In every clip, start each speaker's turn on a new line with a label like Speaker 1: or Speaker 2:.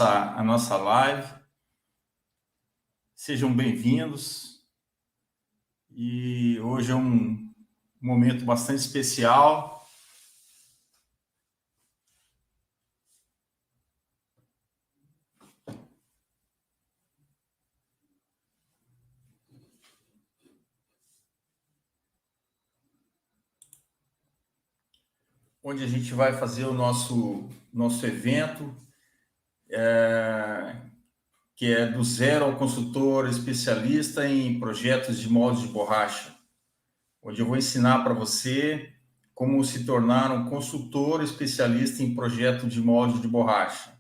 Speaker 1: a nossa live. Sejam bem-vindos. E hoje é um momento bastante especial. Onde a gente vai fazer o nosso evento, que é do zero ao consultor especialista em projetos de moldes de borracha, onde eu vou ensinar para você como se tornar um consultor especialista em projeto de molde de borracha.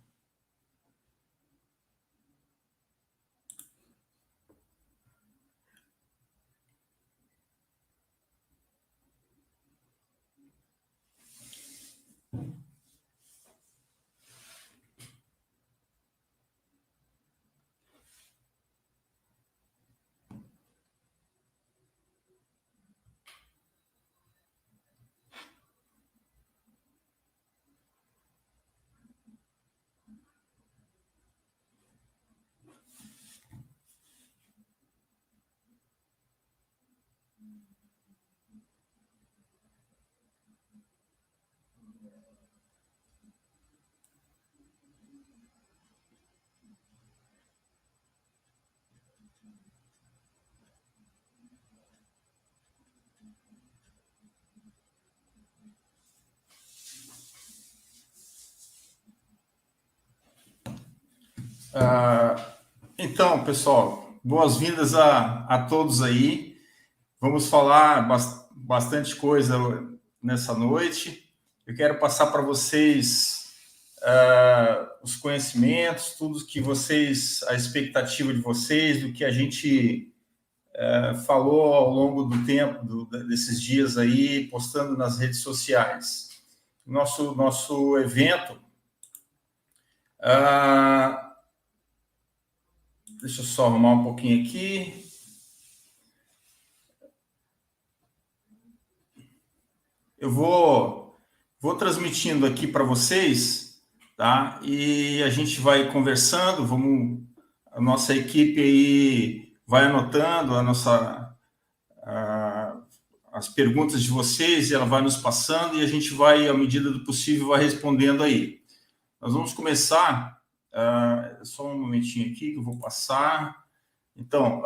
Speaker 1: Então, pessoal, boas-vindas a todos aí. Vamos falar bastante coisa nessa noite. Eu quero passar para vocês os conhecimentos, tudo que vocês, a expectativa de vocês, do que a gente falou ao longo do tempo, desses dias aí, postando nas redes sociais. Nosso evento... deixa eu só arrumar um pouquinho aqui. Eu vou transmitindo aqui para vocês, tá? E a gente vai conversando, a nossa equipe aí vai anotando as perguntas de vocês, e ela vai nos passando, e a gente vai, à medida do possível, vai respondendo aí. Nós vamos começar, só um momentinho aqui que eu vou passar. Então,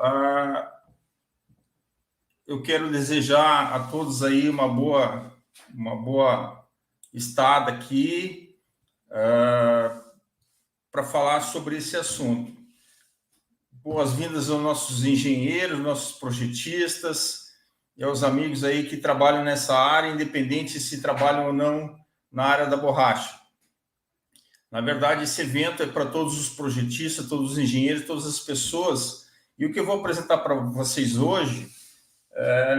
Speaker 1: eu quero desejar a todos aí uma boa estada aqui para falar sobre esse assunto. Boas-vindas aos nossos engenheiros, nossos projetistas e aos amigos aí que trabalham nessa área, independente se trabalham ou não na área da borracha. Na verdade, esse evento é para todos os projetistas, todos os engenheiros, todas as pessoas. E o que eu vou apresentar para vocês hoje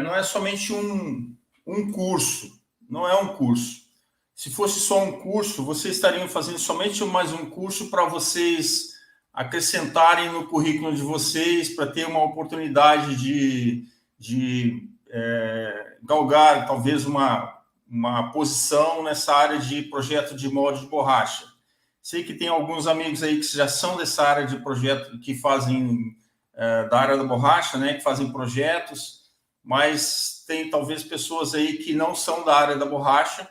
Speaker 1: não é somente um curso, não é um curso. Se fosse só um curso, vocês estariam fazendo somente mais um curso para vocês acrescentarem no currículo de vocês, para ter uma oportunidade de galgar, talvez, uma posição nessa área de projeto de molde de borracha. Sei que tem alguns amigos aí que já são dessa área de projeto, que fazem da área da borracha, né, que fazem projetos, mas tem talvez pessoas aí que não são da área da borracha,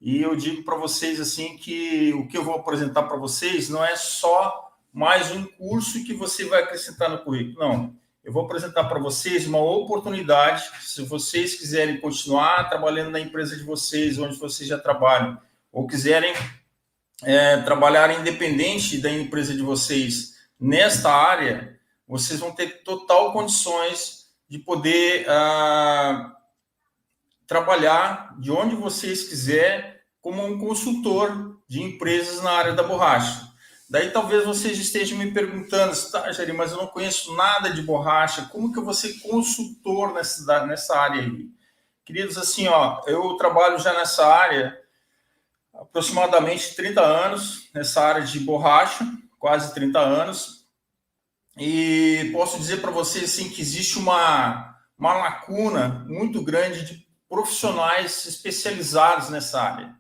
Speaker 1: e eu digo para vocês assim que o que eu vou apresentar para vocês não é só mais um curso que você vai acrescentar no currículo, não. Eu vou apresentar para vocês uma oportunidade, se vocês quiserem continuar trabalhando na empresa de vocês, onde vocês já trabalham, ou quiserem trabalhar independente da empresa de vocês nesta área, vocês vão ter total condições de poder trabalhar de onde vocês quiserem como um consultor de empresas na área da borracha. Daí talvez vocês estejam me perguntando, tá, Jair, mas eu não conheço nada de borracha, como que eu vou ser consultor nessa área aí? Queridos, assim, eu trabalho já nessa área aproximadamente 30 anos, nessa área de borracha, quase 30 anos, e posso dizer para vocês assim, que existe uma lacuna muito grande de profissionais especializados nessa área.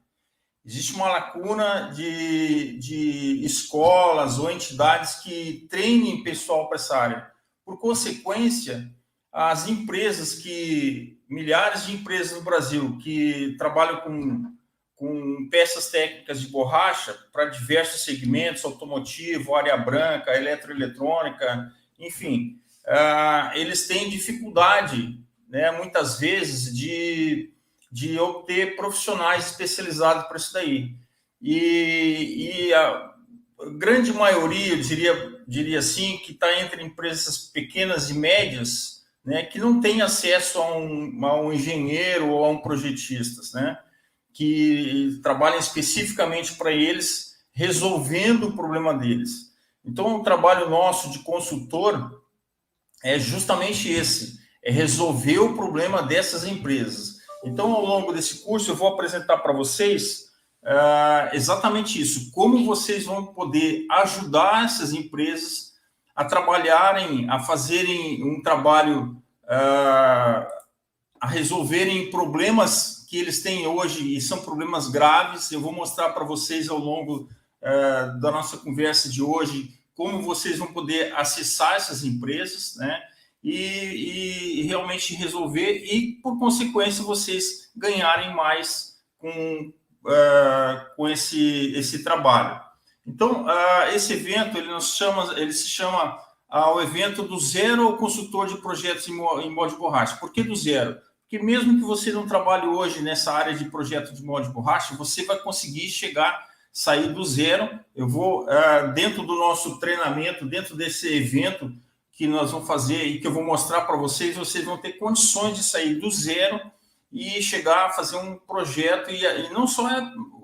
Speaker 1: Existe uma lacuna de escolas ou entidades que treinem pessoal para essa área. Por consequência, as empresas milhares de empresas no Brasil que trabalham com peças técnicas de borracha para diversos segmentos, automotivo, área branca, eletroeletrônica, enfim, eles têm dificuldade, né, muitas vezes, de obter profissionais especializados para isso daí. E a grande maioria, diria assim, que está entre empresas pequenas e médias, né, que não tem acesso a um engenheiro ou a um projetista, né, que trabalham especificamente para eles, resolvendo o problema deles. Então, o trabalho nosso de consultor é justamente esse, é resolver o problema dessas empresas. Então, ao longo desse curso, eu vou apresentar para vocês exatamente isso, como vocês vão poder ajudar essas empresas a trabalharem, a fazerem um trabalho, a resolverem problemas que eles têm hoje, e são problemas graves. Eu vou mostrar para vocês ao longo da nossa conversa de hoje como vocês vão poder acessar essas empresas, né? E realmente resolver e, por consequência, vocês ganharem mais com esse trabalho. Então, esse evento ele se chama o evento do zero ao consultor de projetos em molde de borracha. Por que do zero? Porque mesmo que você não trabalhe hoje nessa área de projeto de molde de borracha, você vai conseguir sair do zero. Eu vou, dentro do nosso treinamento, dentro desse evento que nós vamos fazer e que eu vou mostrar para vocês, vocês vão ter condições de sair do zero e chegar a fazer um projeto. E não só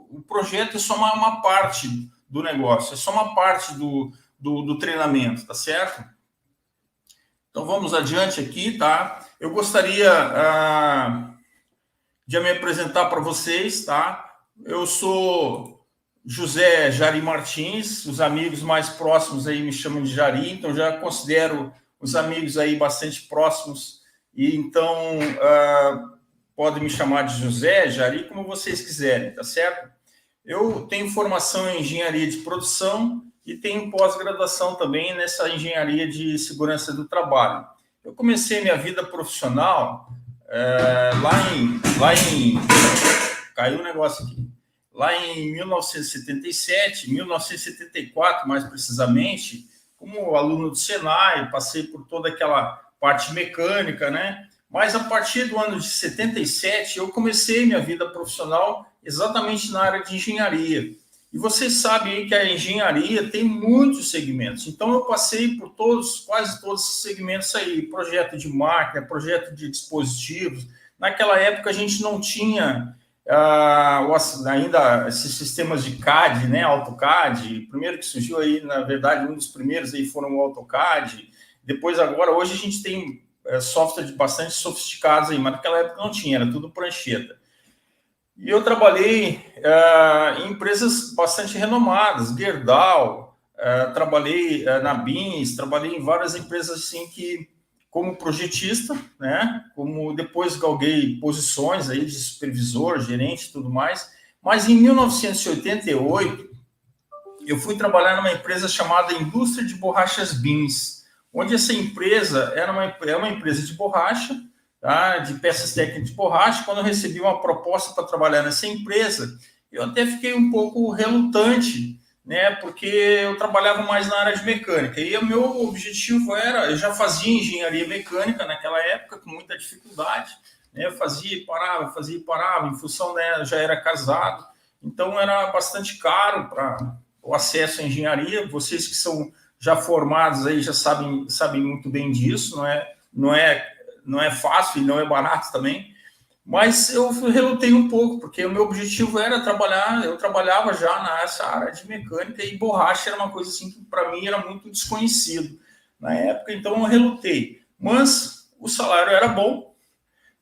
Speaker 1: o projeto é só uma parte do negócio, é só uma parte do treinamento, tá certo? Então, vamos adiante aqui, tá? Eu gostaria de me apresentar para vocês, tá? Eu sou José Jari Martins, os amigos mais próximos aí me chamam de Jari, então já considero os amigos aí bastante próximos, e então podem me chamar de José, Jari, como vocês quiserem, tá certo? Eu tenho formação em engenharia de produção e tenho pós-graduação também nessa engenharia de segurança do trabalho. Eu comecei minha vida profissional caiu um negócio aqui. Lá em 1977, 1974, mais precisamente, como aluno do Senai, passei por toda aquela parte mecânica, né? Mas a partir do ano de 77, eu comecei minha vida profissional exatamente na área de engenharia. E vocês sabem aí que a engenharia tem muitos segmentos. Então, eu passei por quase todos esses segmentos aí. Projeto de máquina, projeto de dispositivos. Naquela época, a gente não tinha ainda esses sistemas de CAD, né, AutoCAD. O primeiro que surgiu aí, na verdade, um dos primeiros aí foram o AutoCAD. Depois, agora, hoje a gente tem software bastante sofisticados aí, mas naquela época não tinha, era tudo prancheta. E eu trabalhei em empresas bastante renomadas, Gerdau, trabalhei na BINS, trabalhei em várias empresas assim como projetista, né? Como depois galguei posições aí de supervisor, gerente e tudo mais. Mas em 1988, eu fui trabalhar numa empresa chamada Indústria de Borrachas BINS, onde essa empresa é uma empresa de borracha, tá? De peças técnicas de borracha. Quando eu recebi uma proposta para trabalhar nessa empresa, eu até fiquei um pouco relutante, né? Porque eu trabalhava mais na área de mecânica. E o meu objetivo eu já fazia engenharia mecânica naquela época, com muita dificuldade, né? Eu fazia e parava, em função, né? Eu já era casado, então era bastante caro para o acesso à engenharia. Vocês que são já formados aí já sabem muito bem disso, não é fácil e não é barato também, mas eu relutei um pouco, porque o meu objetivo era trabalhar, eu trabalhava já nessa área de mecânica e borracha era uma coisa assim que para mim era muito desconhecido na época, então eu relutei, mas o salário era bom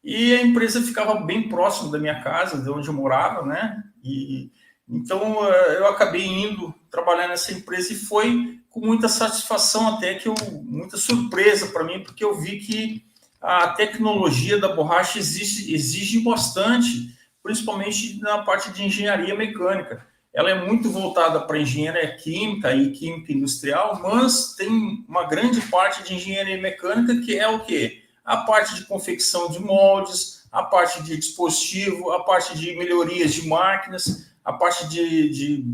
Speaker 1: e a empresa ficava bem próximo da minha casa, de onde eu morava, né? E então eu acabei indo trabalhar nessa empresa e foi com muita satisfação, até muita surpresa para mim, porque eu vi que a tecnologia da borracha exige bastante principalmente na parte de engenharia mecânica. Ela é muito voltada para engenharia química e química industrial, mas tem uma grande parte de engenharia mecânica que é o quê? A parte de confecção de moldes, a parte de dispositivo, a parte de melhorias de máquinas, a parte de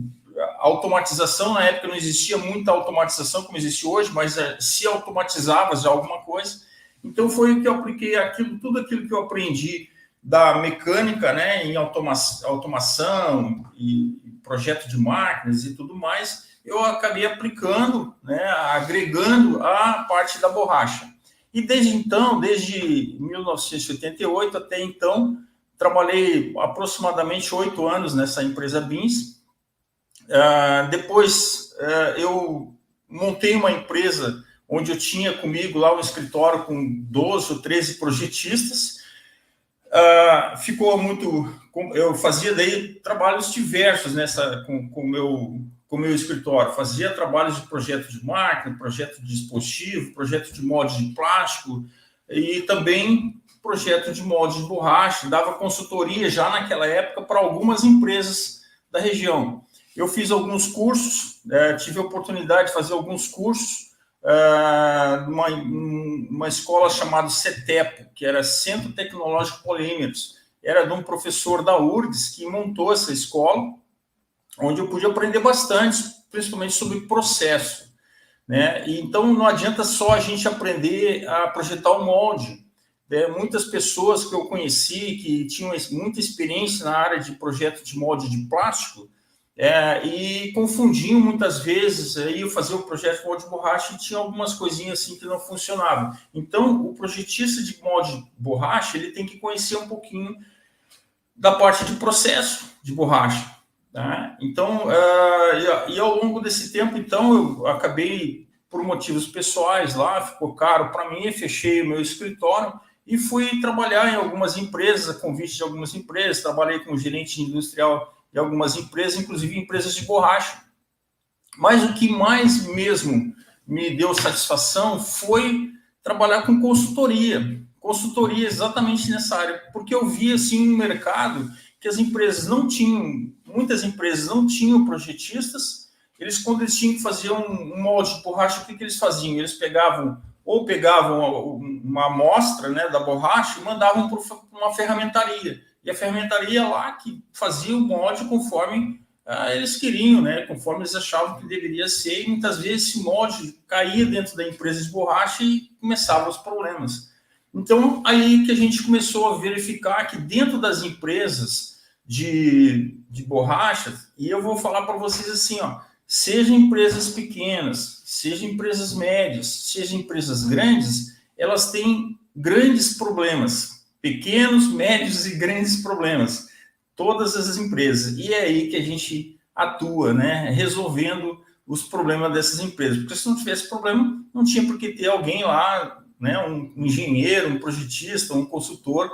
Speaker 1: automatização. Na época não existia muita automatização como existe hoje, mas se automatizava já alguma coisa. Então foi o que eu apliquei tudo aquilo que eu aprendi da mecânica, né, em automação e projeto de máquinas e tudo mais, eu acabei aplicando, né, agregando a parte da borracha. E desde então, desde 1988 até então, trabalhei aproximadamente 8 anos nessa empresa Bins. Depois eu montei uma empresa onde eu tinha comigo lá um escritório com 12 ou 13 projetistas. Ficou muito... Eu fazia daí trabalhos diversos com o meu escritório. Fazia trabalhos de projeto de máquina, projeto de dispositivo, projeto de molde de plástico e também projeto de molde de borracha. Dava consultoria já naquela época para algumas empresas da região. Eu fiz alguns cursos, tive a oportunidade de fazer alguns cursos numa escola chamada CETEPO, que era Centro Tecnológico Polímeros. Era de um professor da URGS que montou essa escola, onde eu pude aprender bastante, principalmente sobre processo, né? E então não adianta só a gente aprender a projetar o molde. Muitas pessoas que eu conheci que tinham muita experiência na área de projeto de molde de plástico e confundiam muitas vezes, eu fazia o projeto de molde de borracha e tinha algumas coisinhas assim que não funcionavam. Então, o projetista de molde de borracha, ele tem que conhecer um pouquinho da parte de processo de borracha. Tá? Então, e ao longo desse tempo, então, eu acabei, por motivos pessoais lá, ficou caro para mim, fechei o meu escritório e fui trabalhar em algumas empresas, a convite de algumas empresas, trabalhei como gerente industrial de algumas empresas, inclusive empresas de borracha. Mas o que mais mesmo me deu satisfação foi trabalhar com consultoria exatamente nessa área, porque eu vi assim no mercado que as empresas não tinham, muitas empresas não tinham projetistas. Quando eles tinham que fazer um molde de borracha, o que eles faziam? Eles pegavam uma amostra, né, da borracha e mandavam para uma ferramentaria. E a ferramentaria lá que fazia o molde conforme eles queriam, né, conforme eles achavam que deveria ser. E muitas vezes esse molde caía dentro da empresa de borracha e começavam os problemas. Então, aí que a gente começou a verificar que dentro das empresas de borracha, e eu vou falar para vocês assim, seja empresas pequenas, seja empresas médias, seja empresas grandes, elas têm grandes problemas, pequenos, médios e grandes problemas, todas as empresas. E é aí que a gente atua, né, resolvendo os problemas dessas empresas. Porque se não tivesse problema, não tinha por que ter alguém lá, né, um engenheiro, um projetista, um consultor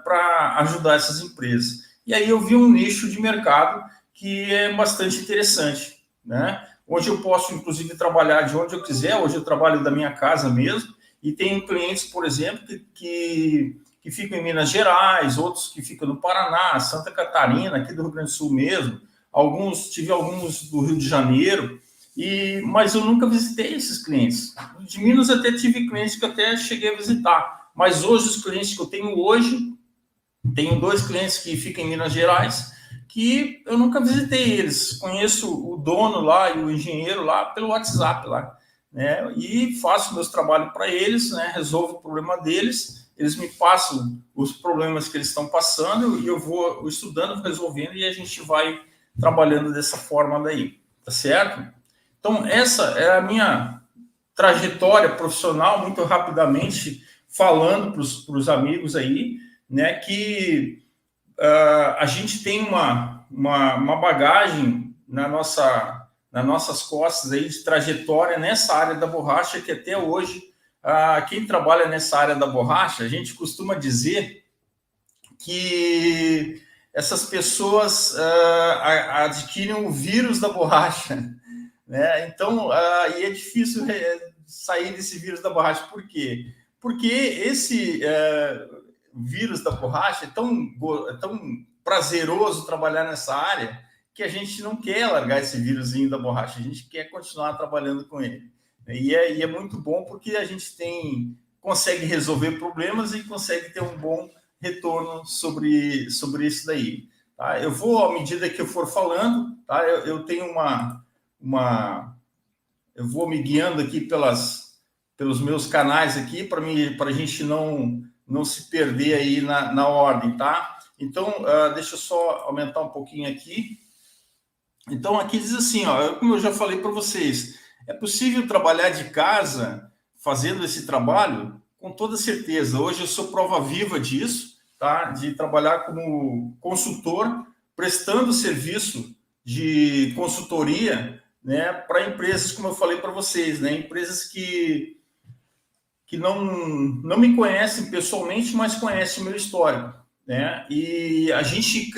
Speaker 1: para ajudar essas empresas. E aí eu vi um nicho de mercado que é bastante interessante, né? Hoje eu posso, inclusive, trabalhar de onde eu quiser. Hoje eu trabalho da minha casa mesmo e tenho clientes, por exemplo, que ficam em Minas Gerais, outros que ficam no Paraná, Santa Catarina, aqui do Rio Grande do Sul mesmo. Tive alguns do Rio de Janeiro, mas eu nunca visitei esses clientes. De Minas até tive clientes que eu até cheguei a visitar, mas hoje os clientes que eu tenho hoje, tenho 2 clientes que ficam em Minas Gerais, que eu nunca visitei eles. Conheço o dono lá e o engenheiro lá pelo WhatsApp lá, né? E faço meus trabalhos para eles, né? Resolvo o problema deles, eles me passam os problemas que eles estão passando e eu vou estudando, resolvendo e a gente vai trabalhando dessa forma daí, tá certo? Então, essa é a minha trajetória profissional, muito rapidamente, falando para os amigos aí, né, que a gente tem uma bagagem nas nossas costas aí de trajetória nessa área da borracha, que até hoje, quem trabalha nessa área da borracha, a gente costuma dizer que essas pessoas adquirem o vírus da borracha, né? Então, e é difícil sair desse vírus da borracha. Por quê? Porque vírus da borracha, é tão prazeroso trabalhar nessa área que a gente não quer largar esse vírusinho da borracha, a gente quer continuar trabalhando com ele. E é muito bom porque a gente consegue resolver problemas e consegue ter um bom retorno sobre isso daí. Tá? Eu vou, à medida que eu for falando, tá? Eu tenho eu vou me guiando aqui pelos meus canais aqui para a gente não se perder aí na ordem, tá? Então, deixa eu só aumentar um pouquinho aqui. Então, aqui diz assim, ó, como eu já falei para vocês, é possível trabalhar de casa fazendo esse trabalho? Com toda certeza. Hoje eu sou prova viva disso, tá? De trabalhar como consultor, prestando serviço de consultoria, né, para empresas, como eu falei para vocês, né, empresas que não me conhecem pessoalmente, mas conhecem o meu histórico, né? E a gente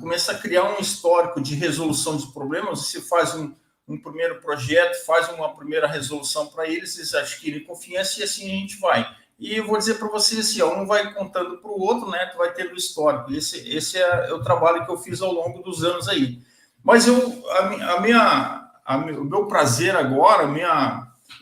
Speaker 1: começa a criar um histórico de resolução de problemas. Você faz um primeiro projeto, faz uma primeira resolução para eles, eles adquirem confiança e assim a gente vai. E eu vou dizer para vocês assim, ó, um vai contando para o outro, né? Tu vai tendo histórico. Esse é o trabalho que eu fiz ao longo dos anos aí. Mas o meu prazer agora,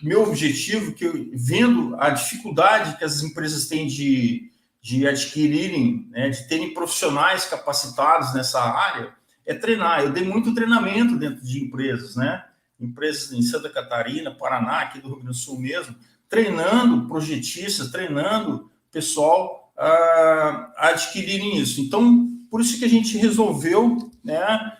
Speaker 1: meu objetivo, vendo a dificuldade que as empresas têm de adquirirem, né, de terem profissionais capacitados nessa área, é treinar. Eu dei muito treinamento dentro de empresas, né? Empresas em Santa Catarina, Paraná, aqui do Rio Grande do Sul mesmo, treinando projetistas, treinando pessoal a adquirirem isso. Então, por isso que a gente resolveu, né,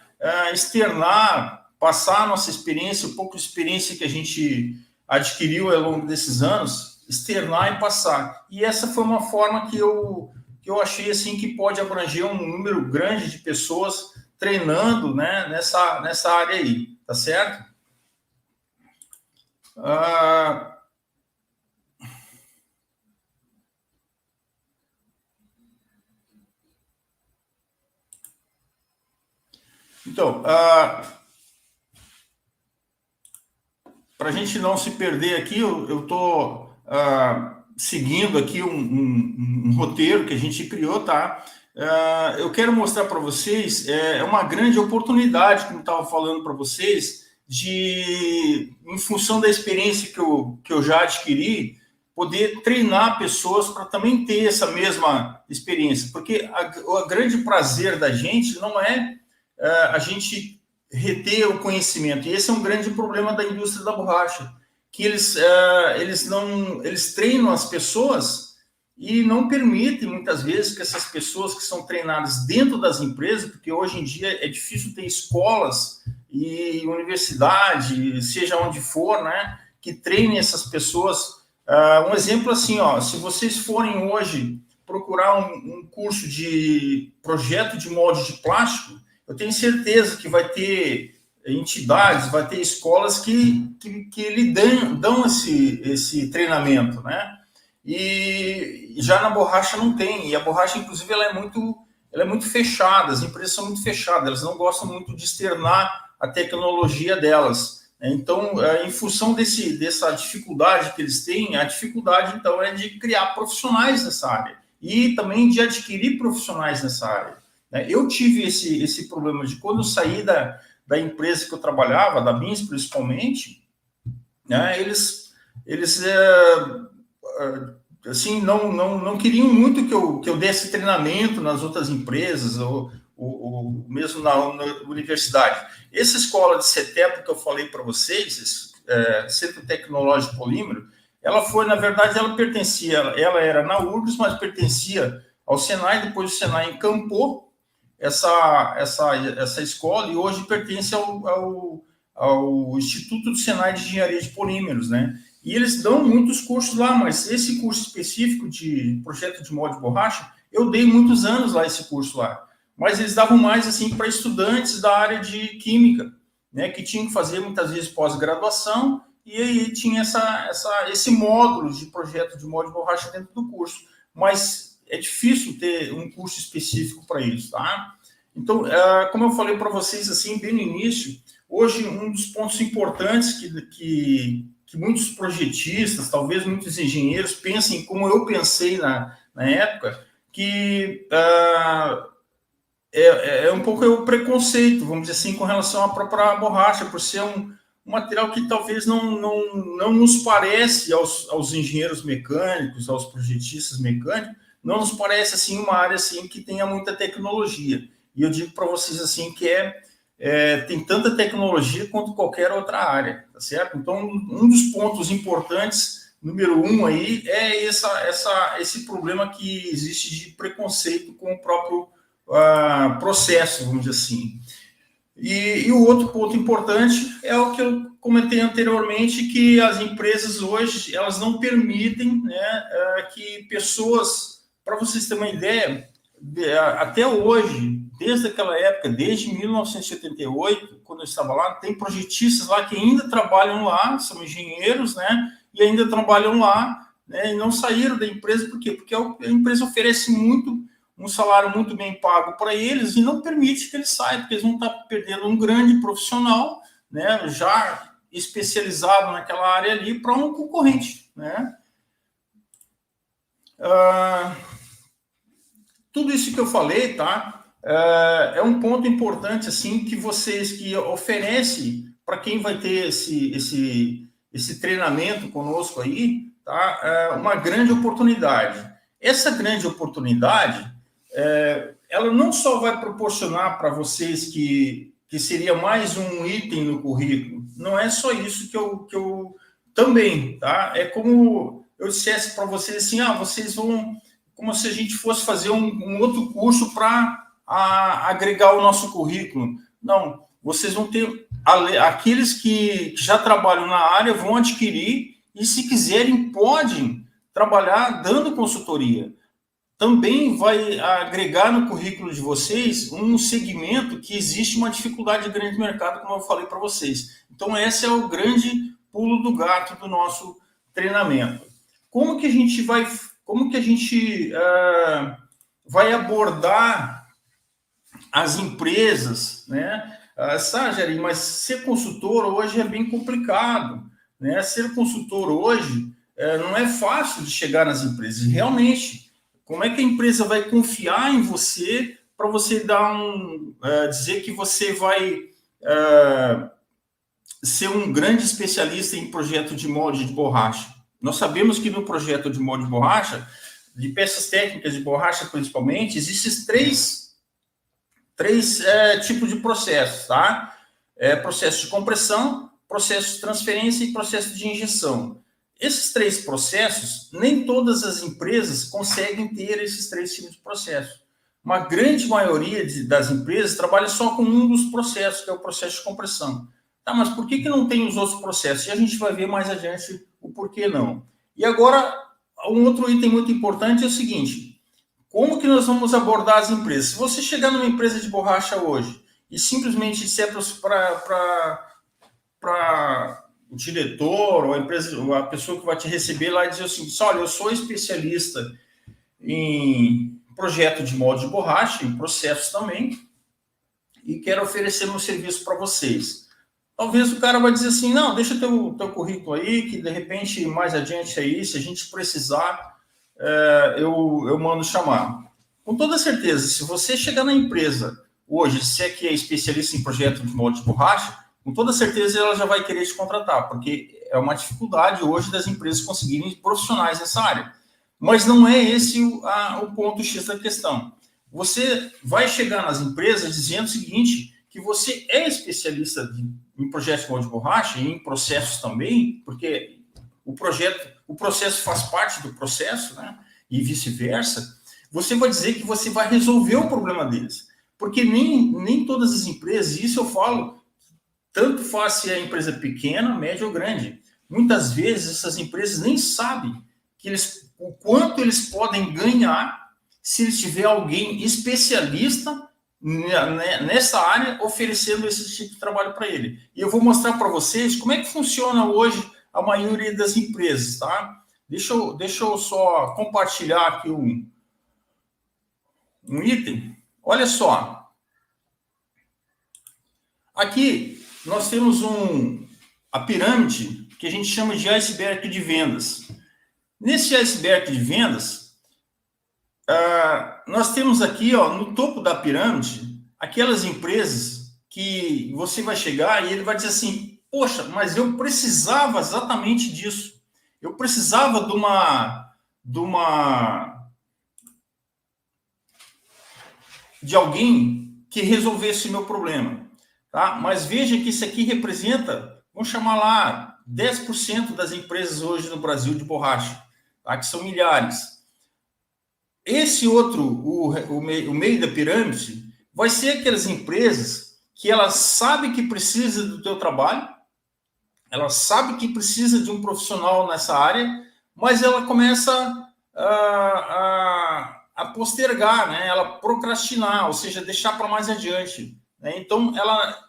Speaker 1: externar, passar a nossa experiência, um pouco de experiência que a gente adquiriu ao longo desses anos, externar e passar. E essa foi uma forma que eu achei assim que pode abranger um número grande de pessoas treinando, né, nessa área aí, tá certo? Então, para a gente não se perder aqui, eu estou seguindo aqui um roteiro que a gente criou, tá? Eu quero mostrar para vocês, é uma grande oportunidade, como estava falando para vocês, em função da experiência que eu já adquiri, poder treinar pessoas para também ter essa mesma experiência. Porque o grande prazer da gente não é a gente reter o conhecimento. E esse é um grande problema da indústria da borracha, que eles treinam as pessoas e não permitem, muitas vezes, que essas pessoas que são treinadas dentro das empresas, porque hoje em dia é difícil ter escolas e universidade, seja onde for, né, que treinem essas pessoas. Um exemplo assim, ó, se vocês forem hoje procurar um curso de projeto de molde de plástico, eu tenho certeza que vai ter entidades, vai ter escolas que lhe dão esse treinamento, né? E já na borracha não tem. E a borracha, inclusive, ela é muito fechada. As empresas são muito fechadas. Elas não gostam muito de externar a tecnologia delas. Então, em função dessa dificuldade que eles têm, a dificuldade, então, é de criar profissionais nessa área e também de adquirir profissionais nessa área. Eu tive esse problema de quando eu saí da empresa que eu trabalhava, da Bins principalmente, né, eles assim, não queriam muito que eu desse treinamento nas outras empresas, ou mesmo na universidade. Essa escola de CETEP que eu falei para vocês, Centro Tecnológico Polímero, ela era na URGS, mas pertencia ao Senai. Depois o Senai encampou essa escola e hoje pertence ao Instituto do Senai de Engenharia de Polímeros, né? E eles dão muitos cursos lá, mas esse curso específico de projeto de molde de borracha, eu dei muitos anos lá esse curso lá. Mas eles davam mais assim para estudantes da área de química, né? Que tinham que fazer muitas vezes pós-graduação e aí tinha esse módulo de projeto de molde de borracha dentro do curso. Mas é difícil ter um curso específico para isso, tá? Então, como eu falei para vocês assim bem no início, hoje um dos pontos importantes que muitos projetistas, talvez muitos engenheiros pensem como eu pensei na época, que é um pouco o preconceito, vamos dizer assim, com relação à própria borracha, por ser um material que talvez não nos parece aos engenheiros mecânicos, aos projetistas mecânicos, não nos parece assim uma área assim que tenha muita tecnologia. E eu digo para vocês assim que tem tanta tecnologia quanto qualquer outra área, tá certo? Então, um dos pontos importantes, número 1 aí, é esse problema que existe de preconceito com o próprio processo, vamos dizer assim. E o outro ponto importante é o que eu comentei anteriormente, que as empresas hoje, elas não permitem, né, que pessoas, para vocês terem uma ideia, até hoje, desde aquela época, desde 1978, quando eu estava lá, tem projetistas lá que ainda trabalham lá, são engenheiros, né, e ainda trabalham lá, né, e não saíram da empresa, por quê? Porque a empresa oferece um salário muito bem pago para eles e não permite que eles saiam, porque eles vão estar perdendo um grande profissional, né, já especializado naquela área ali, para um concorrente, né? Tudo isso que eu falei, tá? É um ponto importante, assim, que vocês que oferecem para quem vai ter esse treinamento conosco aí, tá? Uma grande oportunidade. Essa grande oportunidade, ela não só vai proporcionar para vocês que seria mais um item no currículo, não é só isso que eu também, tá? É como eu dissesse para vocês assim, vocês vão, como se a gente fosse fazer um outro curso para agregar o nosso currículo. Não, vocês vão ter, aqueles que já trabalham na área vão adquirir e, se quiserem, podem trabalhar dando consultoria. Também vai agregar no currículo de vocês um segmento que existe uma dificuldade grande no mercado, como eu falei para vocês. Então, esse é o grande pulo do gato do nosso treinamento. Como que a gente vai abordar as empresas, né? Sajari, mas ser consultor hoje é bem complicado, né? Ser consultor hoje não é fácil de chegar nas empresas. Realmente, como é que a empresa vai confiar em você para você dizer que você vai ser um grande especialista em projeto de molde de borracha? Nós sabemos que no projeto de molde de borracha, de peças técnicas de borracha principalmente, existem três tipos de processos, tá? Processo de compressão, processo de transferência e processo de injeção. Esses três processos, nem todas as empresas conseguem ter esses três tipos de processo. Uma grande maioria das empresas trabalha só com um dos processos, que é o processo de compressão. Tá, mas por que não tem os outros processos? E a gente vai ver mais adiante o porquê não. E agora, um outro item muito importante é o seguinte: como que nós vamos abordar as empresas? Se você chegar numa empresa de borracha hoje e simplesmente disser para o diretor ou a pessoa que vai te receber lá e dizer assim, olha, eu sou especialista em projeto de molde de borracha, em processos também, e quero oferecer meu serviço para vocês. Talvez o cara vai dizer assim, não, deixa teu currículo aí, que de repente mais adiante aí, se a gente precisar, eu mando chamar. Com toda certeza, se você chegar na empresa hoje, se é que é especialista em projeto de molde de borracha, com toda certeza ela já vai querer te contratar, porque é uma dificuldade hoje das empresas conseguirem profissionais nessa área. Mas não é esse o ponto X da questão. Você vai chegar nas empresas dizendo o seguinte, que você é especialista em projetos de molde de borracha e em processos também, porque o processo faz parte do processo, né? E vice-versa. Você vai dizer que você vai resolver o problema deles. Porque nem todas as empresas, isso eu falo, tanto faz se é empresa pequena, média ou grande. Muitas vezes essas empresas nem sabem o quanto eles podem ganhar se eles tiver alguém especialista nessa área oferecendo esse tipo de trabalho para ele. E eu vou mostrar para vocês como é que funciona hoje a maioria das empresas, tá? Deixa eu só compartilhar aqui um item. Olha só. Aqui nós temos a pirâmide que a gente chama de iceberg de vendas. Nesse iceberg de vendas, nós temos aqui, ó, no topo da pirâmide, aquelas empresas que você vai chegar e ele vai dizer assim, poxa, mas eu precisava exatamente disso. Eu precisava de alguém que resolvesse o meu problema. Tá? Mas veja que isso aqui representa, vamos chamar lá, 10% das empresas hoje no Brasil de borracha, tá? Que são milhares. Esse outro, o meio da pirâmide, vai ser aquelas empresas que elas sabem que precisa do teu trabalho, ela sabe que precisa de um profissional nessa área, mas ela começa a postergar, né? Ela procrastinar, ou seja, deixar para mais adiante. Né? Então,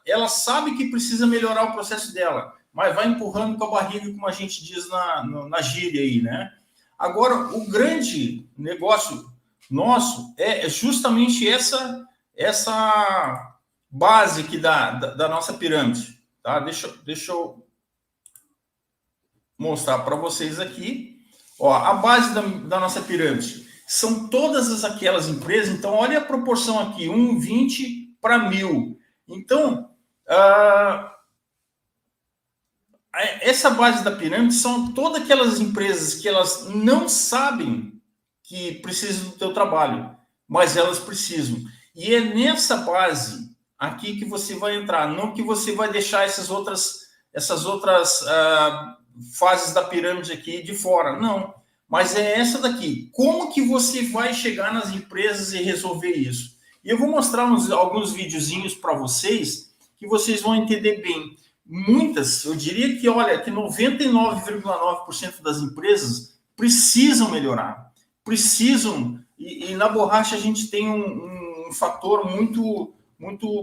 Speaker 1: ela sabe que precisa melhorar o processo dela, mas vai empurrando com a barriga, como a gente diz na gíria aí, né? Agora, o grande negócio nosso é justamente essa base aqui da nossa pirâmide. Tá? Deixa eu mostrar para vocês aqui. Ó, a base da nossa pirâmide são todas aquelas empresas. Então, olha a proporção aqui, 1,20 para 1.000. Então, essa base da pirâmide são todas aquelas empresas que elas não sabem que precisam do teu trabalho, mas elas precisam. E é nessa base aqui que você vai entrar, não que você vai deixar essas outras fases da pirâmide aqui de fora, não. Mas é essa daqui. Como que você vai chegar nas empresas e resolver isso? E eu vou mostrar alguns videozinhos para vocês que vocês vão entender bem. Muitas, eu diria que, olha, que 99,9% das empresas precisam melhorar. Precisam, e na borracha a gente tem um fator muito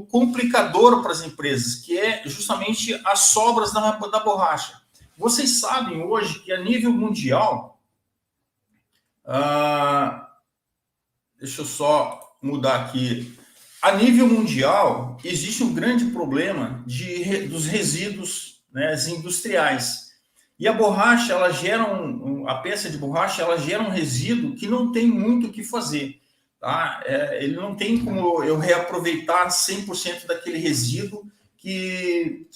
Speaker 1: complicador para as empresas, que é justamente as sobras da borracha. Vocês sabem hoje que a nível mundial, deixa eu só mudar aqui, a nível mundial existe um grande problema dos resíduos, né, industriais. E a borracha, ela gera a peça de borracha, ela gera um resíduo que não tem muito o que fazer. Tá? Ele não tem como eu reaproveitar 100% daquele resíduo que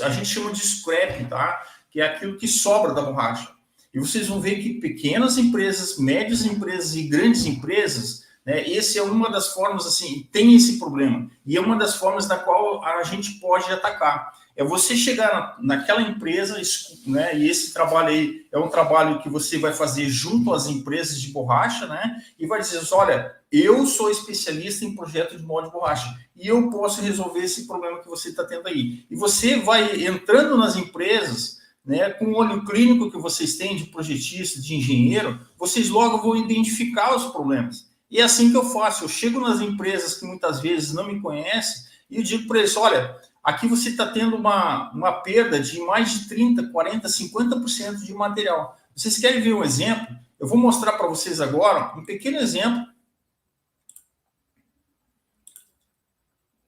Speaker 1: a gente chama de scrap, tá? Que é aquilo que sobra da borracha. E vocês vão ver que pequenas empresas, médias empresas e grandes empresas, né, esse é uma das formas, assim, tem esse problema. E é uma das formas da qual a gente pode atacar. É você chegar naquela empresa, né, e esse trabalho aí é um trabalho que você vai fazer junto às empresas de borracha, né, e vai dizer, olha, eu sou especialista em projeto de molde de borracha e eu posso resolver esse problema que você está tendo aí. E você vai entrando nas empresas, né, com o olho clínico que vocês têm de projetista, de engenheiro, vocês logo vão identificar os problemas. E é assim que eu faço. Eu chego nas empresas que muitas vezes não me conhecem e eu digo para eles, olha, aqui você está tendo uma perda de mais de 30%, 40%, 50% de material. Vocês querem ver um exemplo? Eu vou mostrar para vocês agora um pequeno exemplo.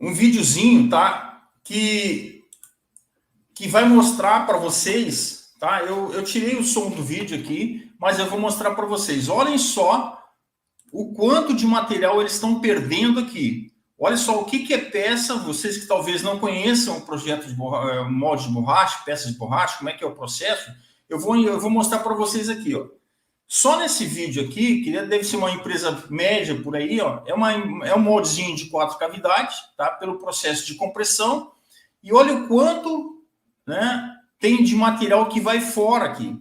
Speaker 1: Um videozinho, tá? Que vai mostrar para vocês, tá? Eu tirei o som do vídeo aqui, mas eu vou mostrar para vocês. Olhem só o quanto de material eles estão perdendo aqui. Olha só o que é peça, vocês que talvez não conheçam o projeto de molde de borracha, peças de borracha, como é que é o processo, eu vou mostrar para vocês aqui, ó. Só nesse vídeo aqui, que deve ser uma empresa média por aí, ó, é um moldezinho de 4 cavidades, tá? Pelo processo de compressão. E olha o quanto, né, tem de material que vai fora aqui.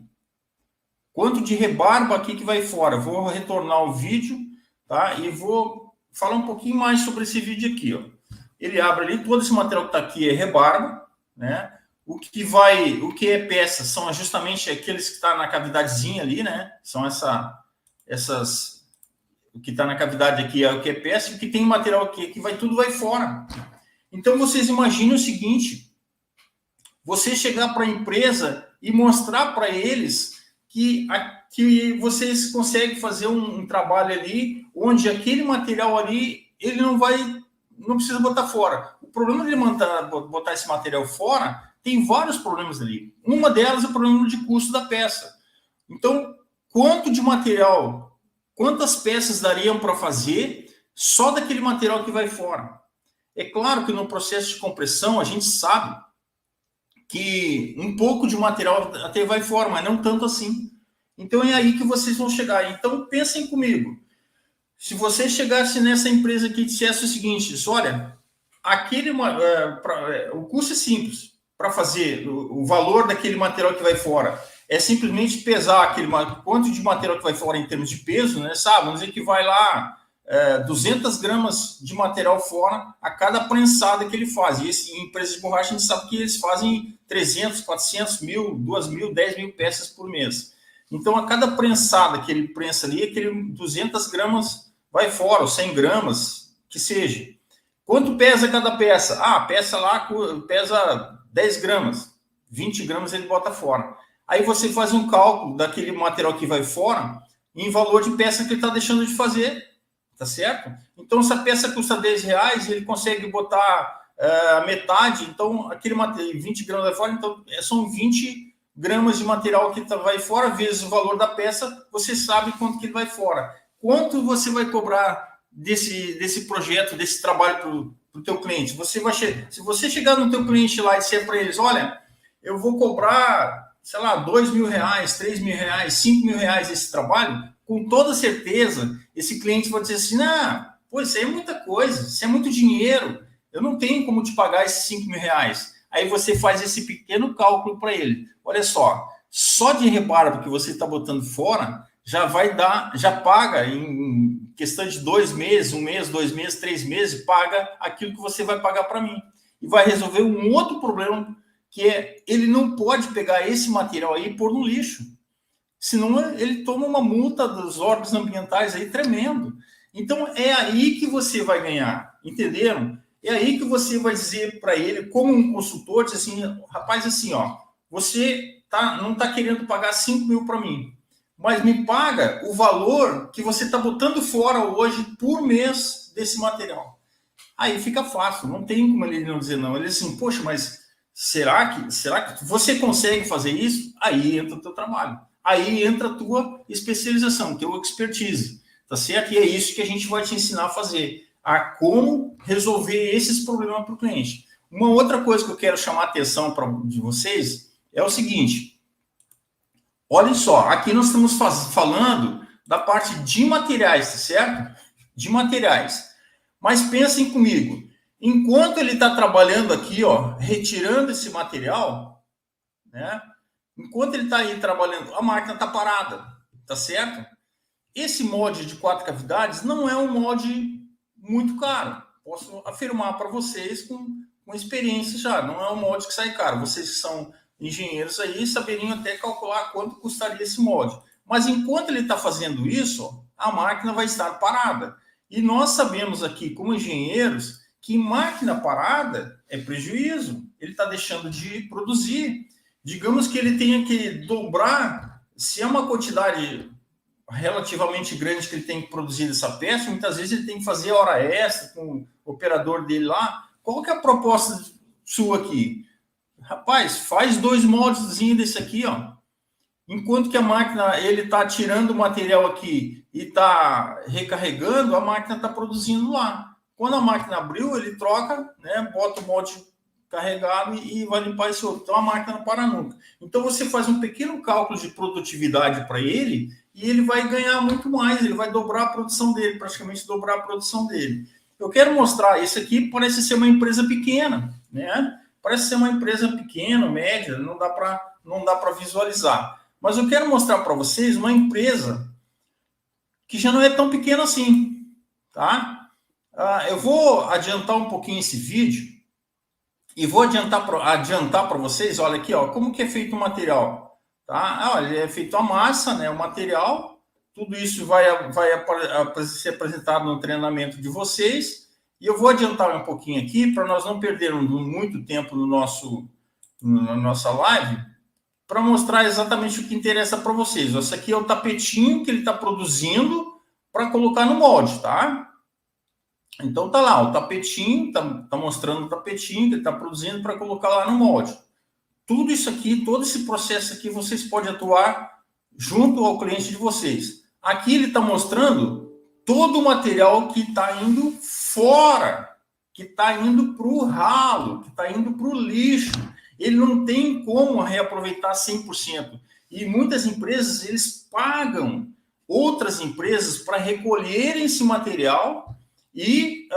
Speaker 1: Quanto de rebarba aqui que vai fora. Vou retornar o vídeo, tá? E vou falar um pouquinho mais sobre esse vídeo aqui, ó. Ele abre ali, todo esse material que está aqui é rebarba, né? O que é peça são justamente aqueles que estão na cavidadezinha ali, né? São essas. O que está na cavidade aqui é o que é peça, e o que tem material aqui que tudo vai fora. Então vocês imaginem o seguinte: você chegar para a empresa e mostrar para eles que vocês conseguem fazer um trabalho ali onde aquele material ali ele não precisa botar fora. O problema de botar esse material fora tem vários problemas ali. Uma delas é o problema de custo da peça. Então, quanto de material quantas peças dariam para fazer só daquele material que vai fora. É claro que no processo de compressão a gente sabe que um pouco de material até vai fora, mas não tanto assim. Então é aí que vocês vão chegar. Então pensem comigo. Se você chegasse nessa empresa que dissesse o seguinte, olha, o custo é simples para fazer o valor daquele material que vai fora. É simplesmente pesar aquele quanto de material que vai fora em termos de peso, né? Sabe? Vamos dizer que vai lá 200 gramas de material fora a cada prensada que ele faz. E em empresas de borracha a gente sabe que eles fazem 300, 400 mil, 2 mil, 10 mil peças por mês. Então, a cada prensada que ele prensa ali, aquele 200 gramas vai fora, ou 100 gramas, que seja. Quanto pesa cada peça? Ah, a peça lá pesa 10 gramas, 20 gramas ele bota fora. Aí você faz um cálculo daquele material que vai fora em valor de peça que ele está deixando de fazer, tá certo? Então, se a peça custa 10 reais, ele consegue botar a metade, então aquele material, 20 gramas vai fora, então são 20 gramas de material que vai fora, vezes o valor da peça, você sabe quanto que ele vai fora. Quanto você vai cobrar desse projeto, desse trabalho para o teu cliente? Se você chegar no teu cliente lá e disser para eles, olha, eu vou cobrar, sei lá, 2 mil reais, 3 mil reais, 5 mil reais esse trabalho, com toda certeza, esse cliente vai dizer assim, pô, isso aí é muita coisa, isso é muito dinheiro, eu não tenho como te pagar esses 5 mil reais. Aí você faz esse pequeno cálculo para ele. Olha só de rebarba que você está botando fora, já vai dar, já paga em questão de 2 meses, 1 mês, 2 meses, 3 meses, paga aquilo que você vai pagar para mim. E vai resolver um outro problema, que é, ele não pode pegar esse material aí e pôr no lixo. Senão ele toma uma multa dos órgãos ambientais aí tremendo. Então é aí que você vai ganhar, entenderam? É aí que você vai dizer para ele, como um consultor, diz assim, rapaz, assim, ó, você não está querendo pagar 5 mil para mim, mas me paga o valor que você está botando fora hoje por mês desse material. Aí fica fácil, não tem como ele não dizer não. Ele diz assim, poxa, mas será que você consegue fazer isso? Aí entra o teu trabalho. Aí entra a tua especialização, teu expertise, tá certo? E é isso que a gente vai te ensinar a fazer, a como resolver esses problemas para o cliente. Uma outra coisa que eu quero chamar a atenção de vocês é o seguinte, olhem só, aqui nós estamos falando da parte de materiais, tá certo? De materiais. Mas pensem comigo, enquanto ele está trabalhando aqui, ó, retirando esse material, né? Enquanto ele está aí trabalhando, a máquina está parada, tá certo? Esse molde de 4 cavidades não é um molde muito caro. Posso afirmar para vocês com experiência já. Não é um molde que sai caro. Vocês que são engenheiros aí saberiam até calcular quanto custaria esse molde. Mas enquanto ele está fazendo isso, a máquina vai estar parada. E nós sabemos aqui, como engenheiros, que máquina parada é prejuízo. Ele está deixando de produzir. Digamos que ele tenha que dobrar, se é uma quantidade relativamente grande que ele tem que produzir essa peça, muitas vezes ele tem que fazer hora extra com o operador dele lá. Qual que é a proposta sua aqui? Rapaz, faz 2 moldezinhos desse aqui, ó. Enquanto que a máquina, ele está tirando o material aqui e está recarregando, a máquina está produzindo lá. Quando a máquina abriu, ele troca, né, bota o molde carregado e vai limpar esse outro. Então a máquina não para nunca. Então você faz um pequeno cálculo de produtividade para ele e ele vai ganhar muito mais, ele vai dobrar a produção dele, praticamente dobrar a produção dele. Eu quero mostrar, esse aqui parece ser uma empresa pequena, né? Parece ser uma empresa pequena, média, não dá para visualizar. Mas eu quero mostrar para vocês uma empresa que já não é tão pequena assim, tá? Eu vou adiantar um pouquinho esse vídeo e vou adiantar para vocês, olha aqui, ó, como que é feito o material, tá? Olha, é feito a massa, né, o material, tudo isso vai ser apresentado no treinamento de vocês, e eu vou adiantar um pouquinho aqui, para nós não perdermos muito tempo na nossa live, para mostrar exatamente o que interessa para vocês. Esse aqui é o tapetinho que ele está produzindo para colocar no molde, tá? Então tá lá, o tapetinho, tá mostrando o tapetinho que ele está produzindo para colocar lá no molde. Tudo isso aqui, todo esse processo aqui, vocês podem atuar junto ao cliente de vocês. Aqui ele está mostrando todo o material que está indo fora, que está indo para o ralo, que está indo para o lixo. Ele não tem como reaproveitar 100%. E muitas empresas, eles pagam outras empresas para recolherem esse material e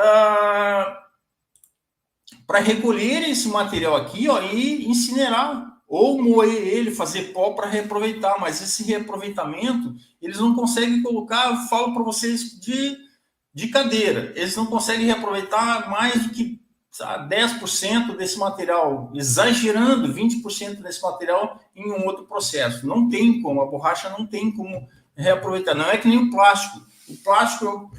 Speaker 1: para recolherem esse material aqui, ó, e incinerar ou moer ele, fazer pó para reaproveitar. Mas esse reaproveitamento eles não conseguem colocar, eu falo para vocês de cadeira, eles não conseguem reaproveitar mais do que 10% desse material, exagerando 20% desse material em um outro processo. Não tem como, a borracha não tem como reaproveitar. Não é que nem o plástico. O plástico,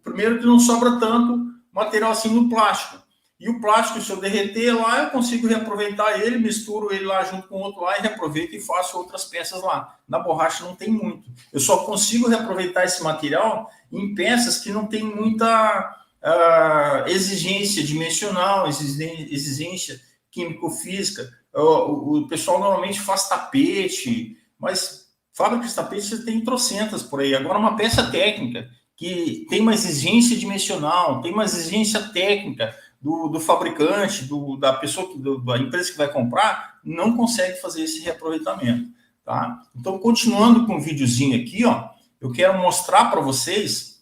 Speaker 1: primeiro que não sobra tanto material assim no plástico. E o plástico, se eu derreter lá, eu consigo reaproveitar ele, misturo ele lá junto com o outro lá e reaproveito e faço outras peças lá. Na borracha não tem muito. Eu só consigo reaproveitar esse material em peças que não tem muita exigência dimensional, exigência químico-física. O pessoal normalmente faz tapete, mas fábrica de tapete você tem trocentas por aí. Agora, uma peça técnica que tem uma exigência dimensional, tem uma exigência técnica do fabricante, da pessoa, da empresa que vai comprar, não consegue fazer esse reaproveitamento. Tá? Então, continuando com o videozinho aqui, ó, eu quero mostrar para vocês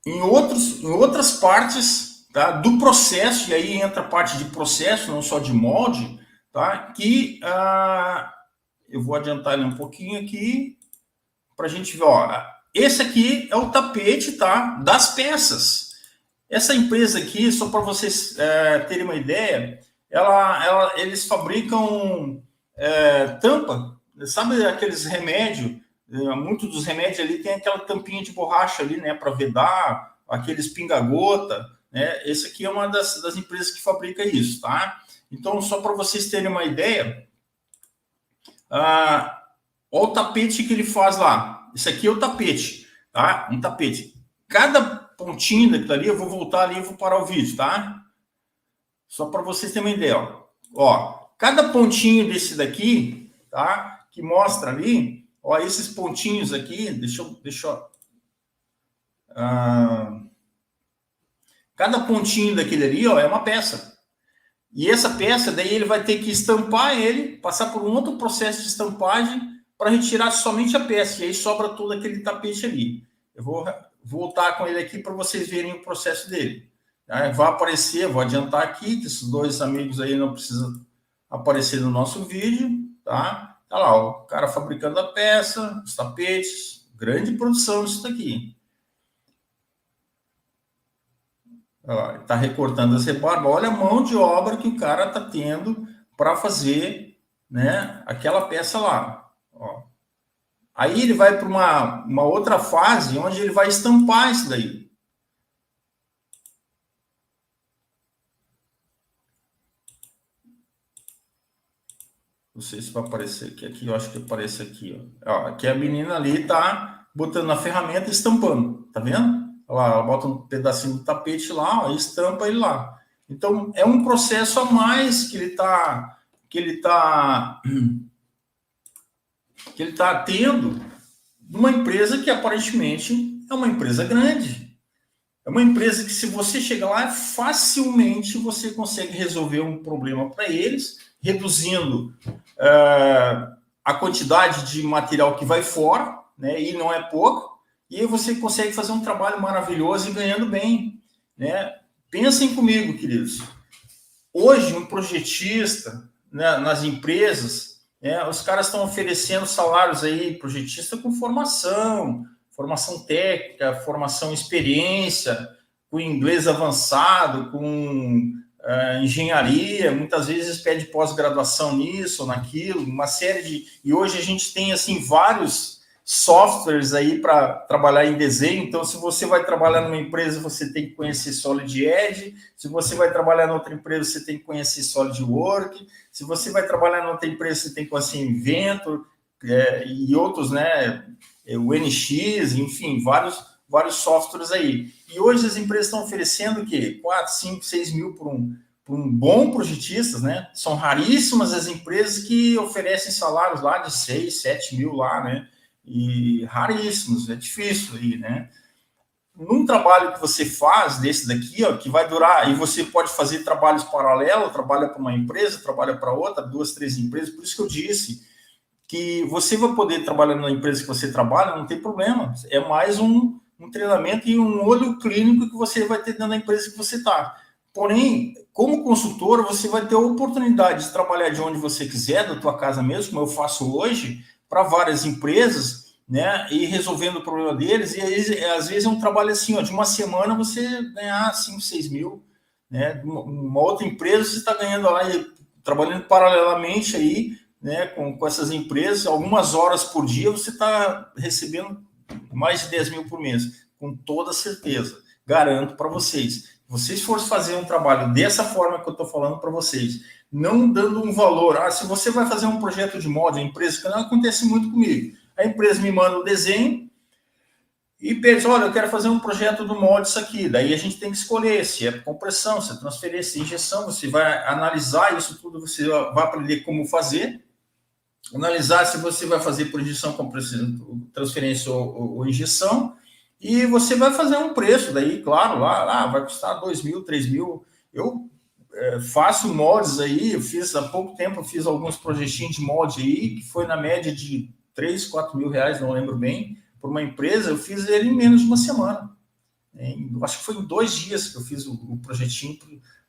Speaker 1: em outras partes, tá, do processo, e aí entra a parte de processo, não só de molde, tá, que eu vou adiantar ele um pouquinho aqui, para a gente ver, ó, esse aqui é o tapete, tá, das peças. Essa empresa aqui, só para vocês terem uma ideia, eles fabricam tampa, sabe aqueles remédios? Muitos dos remédios ali tem aquela tampinha de borracha ali, né, para vedar, aqueles pinga-gota, né? Esse aqui é uma das empresas que fabrica isso, tá? Então, só para vocês terem uma ideia, olha o tapete que ele faz lá. Esse aqui é o tapete, tá? Um tapete. Cada pontinho daquilo ali, eu vou voltar ali e vou parar o vídeo, tá? Só para vocês terem uma ideia, ó. Cada pontinho desse daqui, tá? Que mostra ali, ó, esses pontinhos aqui, cada pontinho daquele ali, ó, é uma peça. E essa peça, daí ele vai ter que estampar ele, passar por um outro processo de estampagem para retirar somente a peça. E aí sobra todo aquele tapete ali. Eu vou voltar com ele aqui para vocês verem o processo dele. Vai aparecer, vou adiantar aqui, que esses dois amigos aí não precisam aparecer no nosso vídeo, tá? Tá lá, ó, o cara fabricando a peça, os tapetes, grande produção isso daqui. Está recortando as rebarbas. Olha a mão de obra que o cara está tendo para fazer, né, aquela peça lá. Ó. Aí ele vai para uma outra fase onde ele vai estampar isso daí. Não sei se vai aparecer aqui, eu acho que aparece aqui. Ó. Aqui a menina ali está botando a ferramenta e estampando, tá vendo? Olha lá, ela bota um pedacinho do tapete lá, ó, e estampa ele lá. Então, é um processo a mais que ele tá tendo numa empresa que aparentemente é uma empresa grande. É uma empresa que, se você chegar lá, facilmente você consegue resolver um problema para eles, reduzindo a quantidade de material que vai fora, né, e não é pouco, e aí você consegue fazer um trabalho maravilhoso e ganhando bem, né? Pensem comigo, queridos. Hoje, um projetista, né, nas empresas, os caras estão oferecendo salários aí, projetista com formação técnica, formação experiência, com inglês avançado, com engenharia, muitas vezes pede pós-graduação nisso ou naquilo, uma série de... E hoje a gente tem, assim, vários softwares aí para trabalhar em desenho. Então, se você vai trabalhar numa empresa, você tem que conhecer SolidEdge. Se você vai trabalhar em outra empresa, você tem que conhecer SolidWorks. Se você vai trabalhar em outra empresa, você tem que conhecer Inventor e outros, né? O NX, enfim, vários softwares aí. E hoje as empresas estão oferecendo o quê? 4, 5, 6 mil por um bom projetista, né? São raríssimas as empresas que oferecem salários lá de 6, 7 mil lá, né? E raríssimos, é difícil aí, né? Num trabalho que você faz desse daqui, ó, que vai durar, e você pode fazer trabalhos paralelos, trabalha para uma empresa, trabalha para outra, 2, 3 empresas, por isso que eu disse que você vai poder trabalhar na empresa que você trabalha, não tem problema, é mais um treinamento e um olho clínico que você vai ter dentro da empresa que você está. Porém, como consultor, você vai ter a oportunidade de trabalhar de onde você quiser, da tua casa mesmo, como eu faço hoje, para várias empresas, né, e resolvendo o problema deles, e aí, às vezes é um trabalho assim, ó, de uma semana você ganhar 5, 6 mil, né, uma outra empresa você está ganhando lá, trabalhando paralelamente aí, né, com essas empresas, algumas horas por dia você está recebendo mais de 10 mil por mês, com toda certeza, garanto para vocês. Vocês forem fazer um trabalho dessa forma que eu estou falando para vocês, não dando um valor, se você vai fazer um projeto de molde, a empresa, que não acontece muito comigo, a empresa me manda o desenho e pensa, olha, eu quero fazer um projeto do molde isso aqui. Daí a gente tem que escolher se é compressão, se é transferência, se é injeção. Você vai analisar isso tudo, você vai aprender como fazer, analisar se você vai fazer por injeção, compressão, transferência ou injeção, e você vai fazer um preço. Daí, claro, lá vai custar 2 mil, 3 mil. Eu faço moldes aí, eu fiz há pouco tempo, eu fiz alguns projetinhos de molde aí, que foi na média de 3, 4 mil reais, não lembro bem, por uma empresa, eu fiz ele em menos de uma semana. Acho que foi em 2 dias que eu fiz o projetinho,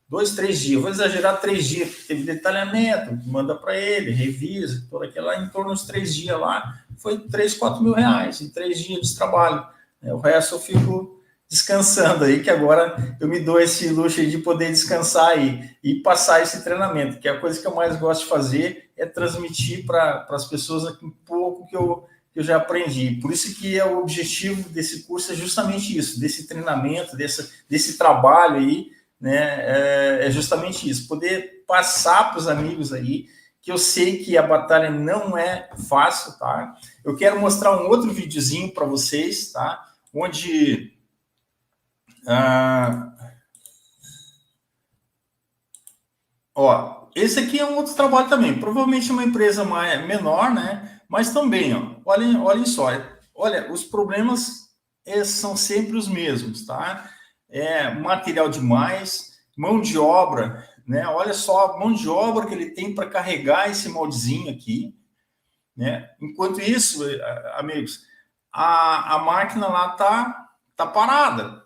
Speaker 1: 2, 3 dias, vou exagerar 3 dias, porque teve detalhamento, manda para ele, revisa, toda aquela, em torno dos 3 dias lá, foi 3, 4 mil reais, em 3 dias de trabalho. O resto eu fico descansando aí, que agora eu me dou esse luxo de poder descansar aí e passar esse treinamento, que é a coisa que eu mais gosto de fazer, é transmitir para as pessoas aqui um pouco que eu já aprendi. Por isso que o objetivo desse curso é justamente isso, desse treinamento, desse trabalho aí, né? É justamente isso, poder passar para os amigos aí, que eu sei que a batalha não é fácil, tá? Eu quero mostrar um outro videozinho para vocês, tá? Onde esse aqui é um outro trabalho também, provavelmente uma empresa menor, né? Mas também, olhem só, olha, os problemas são sempre os mesmos, tá? Material demais, mão de obra, né? Olha só a mão de obra que ele tem para carregar esse moldezinho aqui, né? Enquanto isso, amigos, a máquina lá tá parada,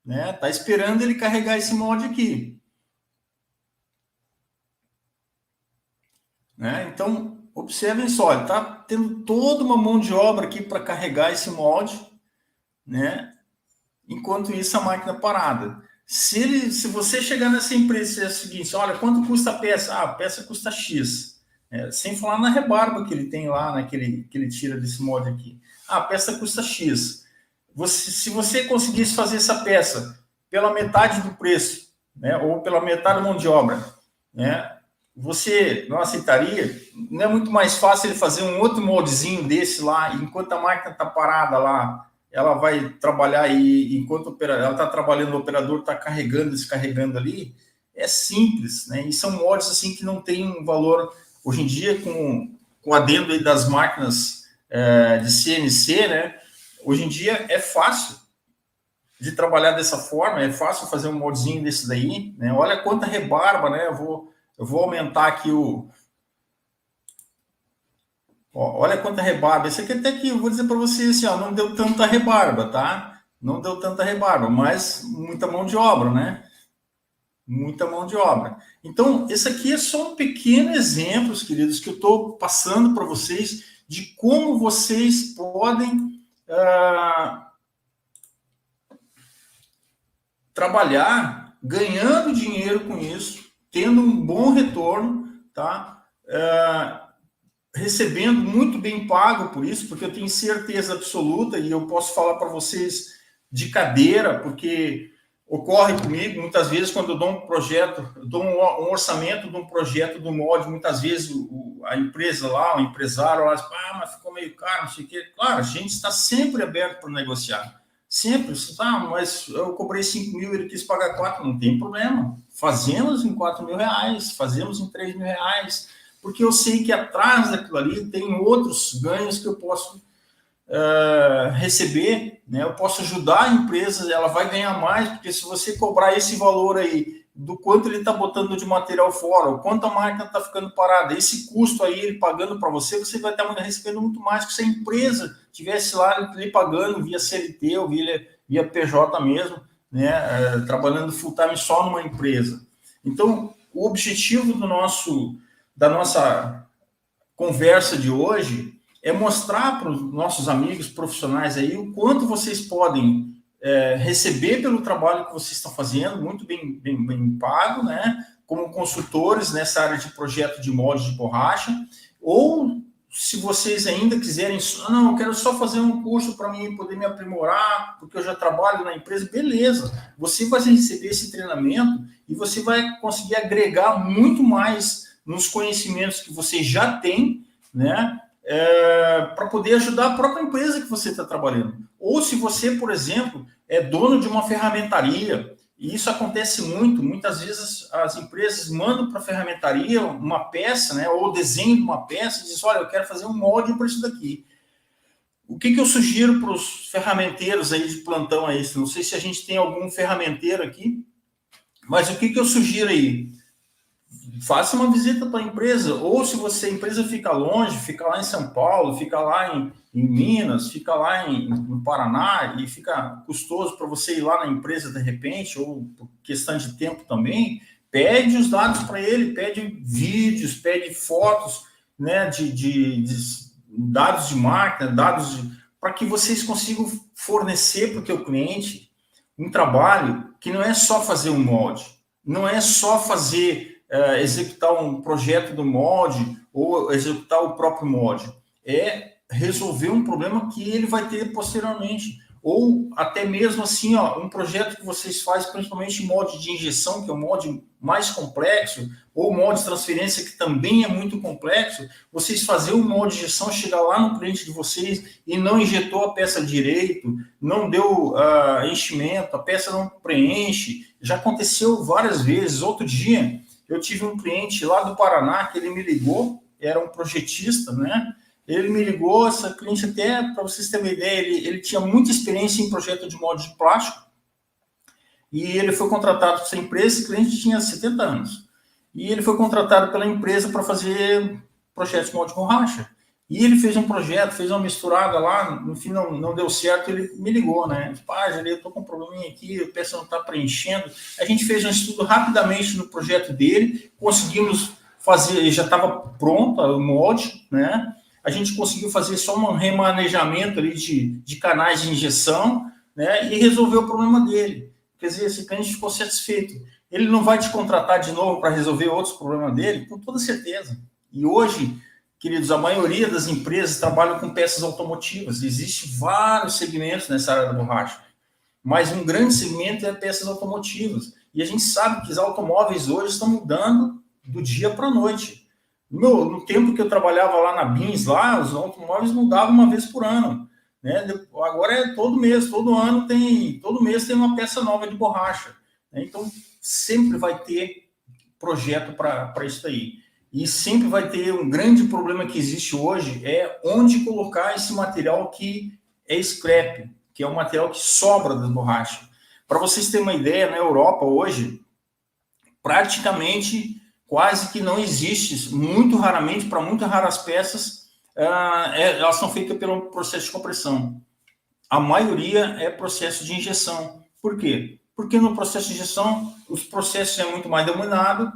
Speaker 1: né? Tá esperando ele carregar esse molde aqui, né? Então, observem só, ele está tendo toda uma mão de obra aqui para carregar esse molde, né? Enquanto isso, a máquina parada. Se você chegar nessa empresa e é o seguinte, olha, quanto custa a peça? A peça custa X. Sem falar na rebarba que ele tem lá, né, que ele tira desse molde aqui. A peça custa X. Se você conseguisse fazer essa peça pela metade do preço, né, ou pela metade da mão de obra, né, você não aceitaria? Não é muito mais fácil ele fazer um outro moldezinho desse lá, enquanto a máquina está parada lá, ela vai trabalhar e enquanto ela está trabalhando, o operador está carregando, descarregando ali? É simples, né? E são moldes assim que não tem um valor, hoje em dia, com o adendo aí das máquinas de CNC, né? Hoje em dia é fácil de trabalhar dessa forma, é fácil fazer um moldezinho desse daí, né? Olha quanta rebarba, né? Eu vou aumentar aqui olha quanta rebarba. Esse aqui até que eu vou dizer para vocês assim, não deu tanta rebarba, tá? Não deu tanta rebarba, mas muita mão de obra, né? Muita mão de obra. Então, esse aqui é só um pequeno exemplo, queridos, que eu estou passando para vocês de como vocês podem trabalhar ganhando dinheiro com isso, tendo um bom retorno, tá? Recebendo muito bem pago por isso, porque eu tenho certeza absoluta, e eu posso falar para vocês de cadeira, porque ocorre comigo, muitas vezes, quando eu dou um projeto, eu dou um orçamento de um projeto do molde, muitas vezes a empresa lá, o empresário, lá, mas ficou meio caro, não sei o quê. Claro, a gente está sempre aberto para negociar, Sempre. Mas eu cobrei 5 mil, ele quis pagar 4, não tem problema. Fazemos em 4 mil reais, fazemos em 3 mil reais, porque eu sei que atrás daquilo ali tem outros ganhos que eu posso receber, né? Eu posso ajudar a empresa, ela vai ganhar mais, porque se você cobrar esse valor aí, do quanto ele está botando de material fora, o quanto a máquina está ficando parada, esse custo aí, ele pagando para você, você vai estar recebendo muito mais que se a empresa tivesse lá lhe pagando via CLT ou via PJ mesmo, né? Trabalhando full time só numa empresa. Então, o objetivo da nossa conversa de hoje é mostrar para os nossos amigos profissionais aí o quanto vocês podem receber pelo trabalho que vocês estão fazendo, muito bem pago, né? Como consultores nessa área de projeto de molde de borracha, ou se vocês ainda quiserem, não, eu quero só fazer um curso para mim poder me aprimorar, porque eu já trabalho na empresa, beleza. Você vai receber esse treinamento e você vai conseguir agregar muito mais nos conhecimentos que você já tem, né? Para poder ajudar a própria empresa que você está trabalhando. Ou se você, por exemplo, é dono de uma ferramentaria, e isso acontece muitas vezes as empresas mandam para a ferramentaria uma peça, né, ou desenho de uma peça, e diz, olha, eu quero fazer um molde para isso daqui. O que eu sugiro para os ferramenteiros aí de plantão aí? Não sei se a gente tem algum ferramenteiro aqui, mas o que eu sugiro aí? Faça uma visita para a empresa, ou se a empresa fica longe, fica lá em São Paulo, fica lá em Minas, fica lá no Paraná, e fica custoso para você ir lá na empresa de repente, ou por questão de tempo também, pede os dados para ele, pede vídeos, pede fotos, né, de dados de marca, para que vocês consigam fornecer para o teu cliente um trabalho que não é só fazer um molde, não é só executar um projeto do molde ou executar o próprio molde. É resolver um problema que ele vai ter posteriormente. Ou até mesmo assim, um projeto que vocês fazem, principalmente em molde de injeção, que é o molde mais complexo, ou molde de transferência, que também é muito complexo, vocês fazer um molde de injeção, chegar lá no cliente de vocês e não injetou a peça direito, não deu enchimento, a peça não preenche. Já aconteceu várias vezes. Outro dia, eu tive um cliente lá do Paraná que ele me ligou, era um projetista, né? Ele me ligou, essa cliente até, para vocês terem uma ideia, ele tinha muita experiência em projeto de molde de plástico e ele foi contratado por essa empresa, esse cliente tinha 70 anos. E ele foi contratado pela empresa para fazer projetos de molde de borracha. E ele fez um projeto, fez uma misturada lá, no fim não deu certo, ele me ligou, né? Jair, eu estou com um probleminha aqui, a peça não está preenchendo. A gente fez um estudo rapidamente no projeto dele, conseguimos fazer, já estava pronto o molde, né? A gente conseguiu fazer só um remanejamento ali de canais de injeção, né? E resolveu o problema dele. Quer dizer, esse cliente ficou satisfeito. Ele não vai te contratar de novo para resolver outros problemas dele? Com toda certeza. E hoje, queridos, a maioria das empresas trabalham com peças automotivas. Existem vários segmentos nessa área da borracha, mas um grande segmento é peças automotivas. E a gente sabe que os automóveis hoje estão mudando do dia para a noite. No tempo que eu trabalhava lá na Bins, lá, os automóveis mudavam uma vez por ano. Né? Agora é todo mês tem uma peça nova de borracha. Né? Então, sempre vai ter projeto para isso aí. E sempre vai ter um grande problema que existe hoje, é onde colocar esse material que é scrap, que é o material que sobra da borracha. Para vocês terem uma ideia, na Europa hoje, praticamente quase que não existe, muito raramente, para muito raras peças, elas são feitas pelo processo de compressão. A maioria é processo de injeção. Por quê? Porque no processo de injeção, os processos é muito mais dominado,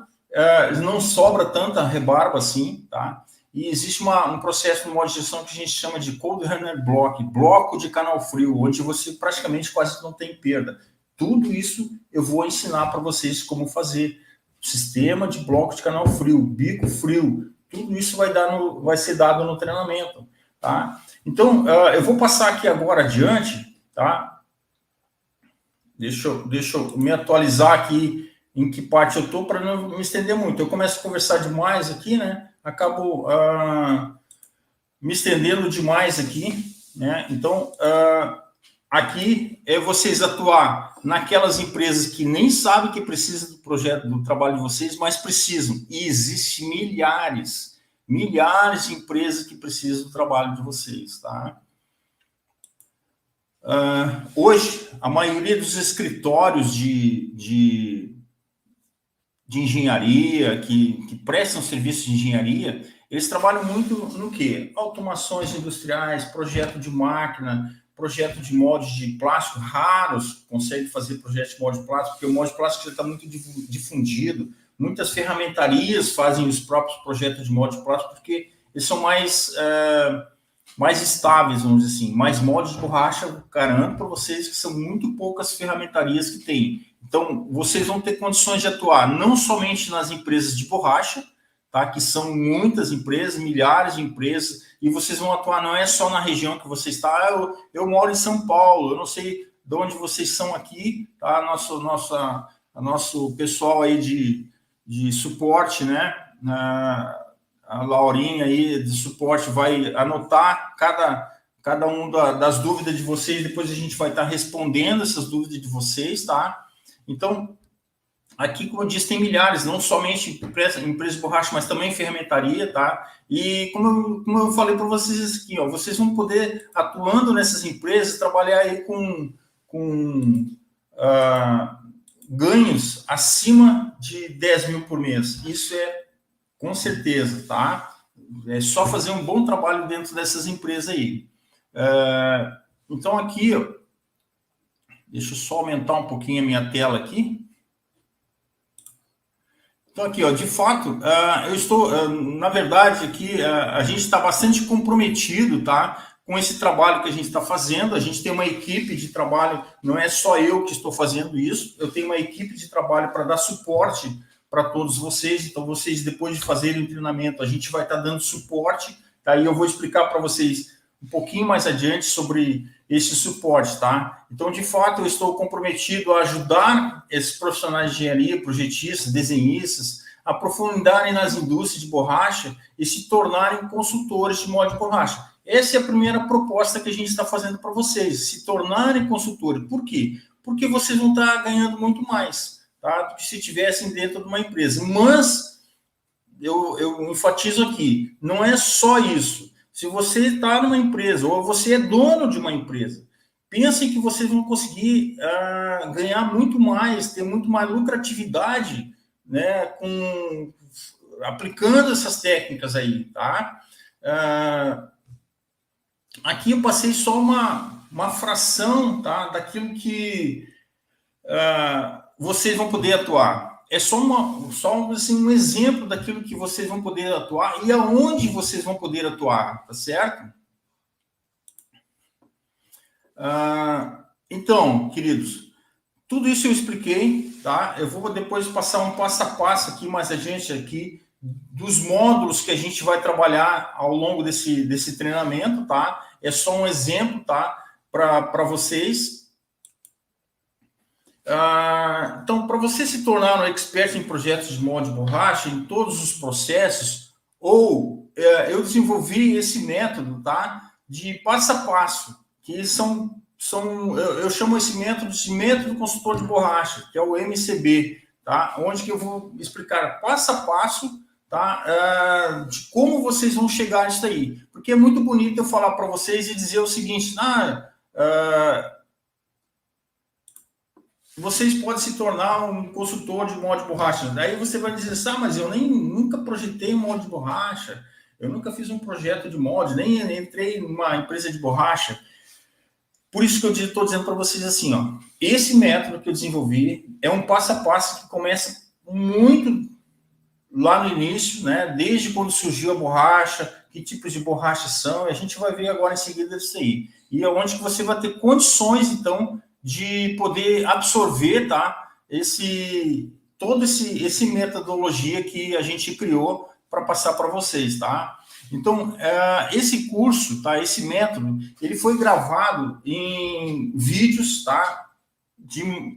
Speaker 1: não sobra tanta rebarba assim, tá? E existe um processo de molde de injeção que a gente chama de cold runner block, bloco de canal frio, onde você praticamente quase não tem perda. Tudo isso eu vou ensinar para vocês como fazer. Sistema de bloco de canal frio, bico frio, tudo isso vai ser dado no treinamento, tá? Então, eu vou passar aqui agora adiante, tá? Deixa eu me atualizar aqui em que parte eu estou para não me estender muito. Eu começo a conversar demais aqui, né? Acabo me estendendo demais aqui, né? Então, aqui é vocês atuar naquelas empresas que nem sabem que precisam do projeto, do trabalho de vocês, mas precisam. E existem milhares de empresas que precisam do trabalho de vocês, tá? Hoje, a maioria dos escritórios de engenharia, que prestam serviço de engenharia, eles trabalham muito no quê? Automações industriais, projeto de máquina, projeto de moldes de plástico, raros conseguem fazer projeto de molde de plástico, porque o molde de plástico já está muito difundido. Muitas ferramentarias fazem os próprios projetos de molde de plástico, porque eles são mais estáveis, vamos dizer assim. Mas moldes de borracha, garanto para vocês que são muito poucas ferramentarias que tem. Então, vocês vão ter condições de atuar não somente nas empresas de borracha, tá? Que são muitas empresas, milhares de empresas, e vocês vão atuar não é só na região que você está. Eu moro em São Paulo, eu não sei de onde vocês são aqui, tá? Nosso pessoal aí de suporte, né? A Laurinha aí de suporte vai anotar cada uma das dúvidas de vocês, depois a gente vai estar respondendo essas dúvidas de vocês, tá? Então, aqui, como eu disse, tem milhares, não somente empresa de borracha, mas também ferramentaria, tá? E como eu falei para vocês aqui, ó, vocês vão poder, atuando nessas empresas, trabalhar aí com ganhos acima de 10 mil por mês. Isso é com certeza, tá? É só fazer um bom trabalho dentro dessas empresas aí. Então, aqui, ó, deixa eu só aumentar um pouquinho a minha tela aqui. Então, aqui, ó, de fato, eu estou, na verdade, aqui, a gente está bastante comprometido, tá, com esse trabalho que a gente está fazendo. A gente tem uma equipe de trabalho, não é só eu que estou fazendo isso, eu tenho uma equipe de trabalho para dar suporte para todos vocês. Então, vocês, depois de fazerem o treinamento, a gente vai estar dando suporte, tá? E eu vou explicar para vocês um pouquinho mais adiante sobre esse suporte, tá? Então, de fato, eu estou comprometido a ajudar esses profissionais de engenharia, projetistas, desenhistas, a aprofundarem nas indústrias de borracha e se tornarem consultores de molde de borracha. Essa é a primeira proposta que a gente está fazendo para vocês, se tornarem consultores. Por quê? Porque vocês vão estar ganhando muito mais, tá? Do que se estivessem dentro de uma empresa. Mas, eu enfatizo aqui, não é só isso. Se você está numa empresa ou você é dono de uma empresa, pensem que vocês vão conseguir ganhar muito mais, ter muito mais lucratividade, né, aplicando essas técnicas aí, tá? Aqui eu passei só uma fração, tá, daquilo que vocês vão poder atuar. É só assim, um exemplo daquilo que vocês vão poder atuar e aonde vocês vão poder atuar, tá certo? Então, queridos, tudo isso eu expliquei, tá? Eu vou depois passar um passo a passo aqui, mais adiante aqui, dos módulos que a gente vai trabalhar ao longo desse treinamento, tá? É só um exemplo, tá? Para vocês. Então, para você se tornar um expert em projetos de molde de borracha, em todos os processos, eu desenvolvi esse método, tá? De passo a passo, que eu chamo esse método de método consultor de borracha, que é o MCB, tá? Onde que eu vou explicar passo a passo, tá? De como vocês vão chegar nisso aí. Porque é muito bonito eu falar para vocês e dizer o seguinte, vocês podem se tornar um consultor de molde de borracha. Daí você vai dizer, mas eu nunca projetei um molde de borracha, eu nunca fiz um projeto de molde, nem entrei numa empresa de borracha. Por isso que eu estou dizendo para vocês assim, ó, esse método que eu desenvolvi é um passo a passo que começa muito lá no início, né? Desde quando surgiu a borracha, que tipos de borracha são, e a gente vai ver agora em seguida isso aí. E é onde que você vai ter condições, então, de poder absorver, tá? Toda essa metodologia que a gente criou para passar para vocês, tá? Então, esse curso, tá? Esse método, ele foi gravado em vídeos, tá?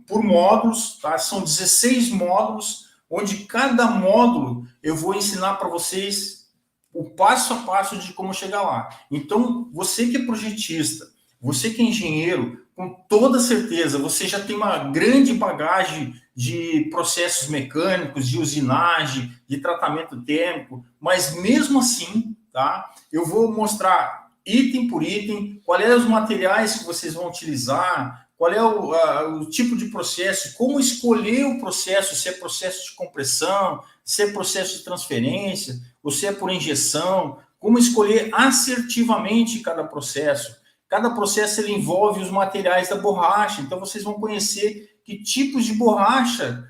Speaker 1: Por módulos, tá? São 16 módulos, onde cada módulo eu vou ensinar para vocês o passo a passo de como chegar lá. Então, você que é projetista, você que é engenheiro, com toda certeza, você já tem uma grande bagagem de processos mecânicos, de usinagem, de tratamento térmico, mas mesmo assim, tá? Eu vou mostrar item por item, quais são os materiais que vocês vão utilizar, qual é o tipo de processo, como escolher o processo, se é processo de compressão, se é processo de transferência, ou se é por injeção, como escolher assertivamente cada processo. Cada processo ele envolve os materiais da borracha, então vocês vão conhecer que tipos de borracha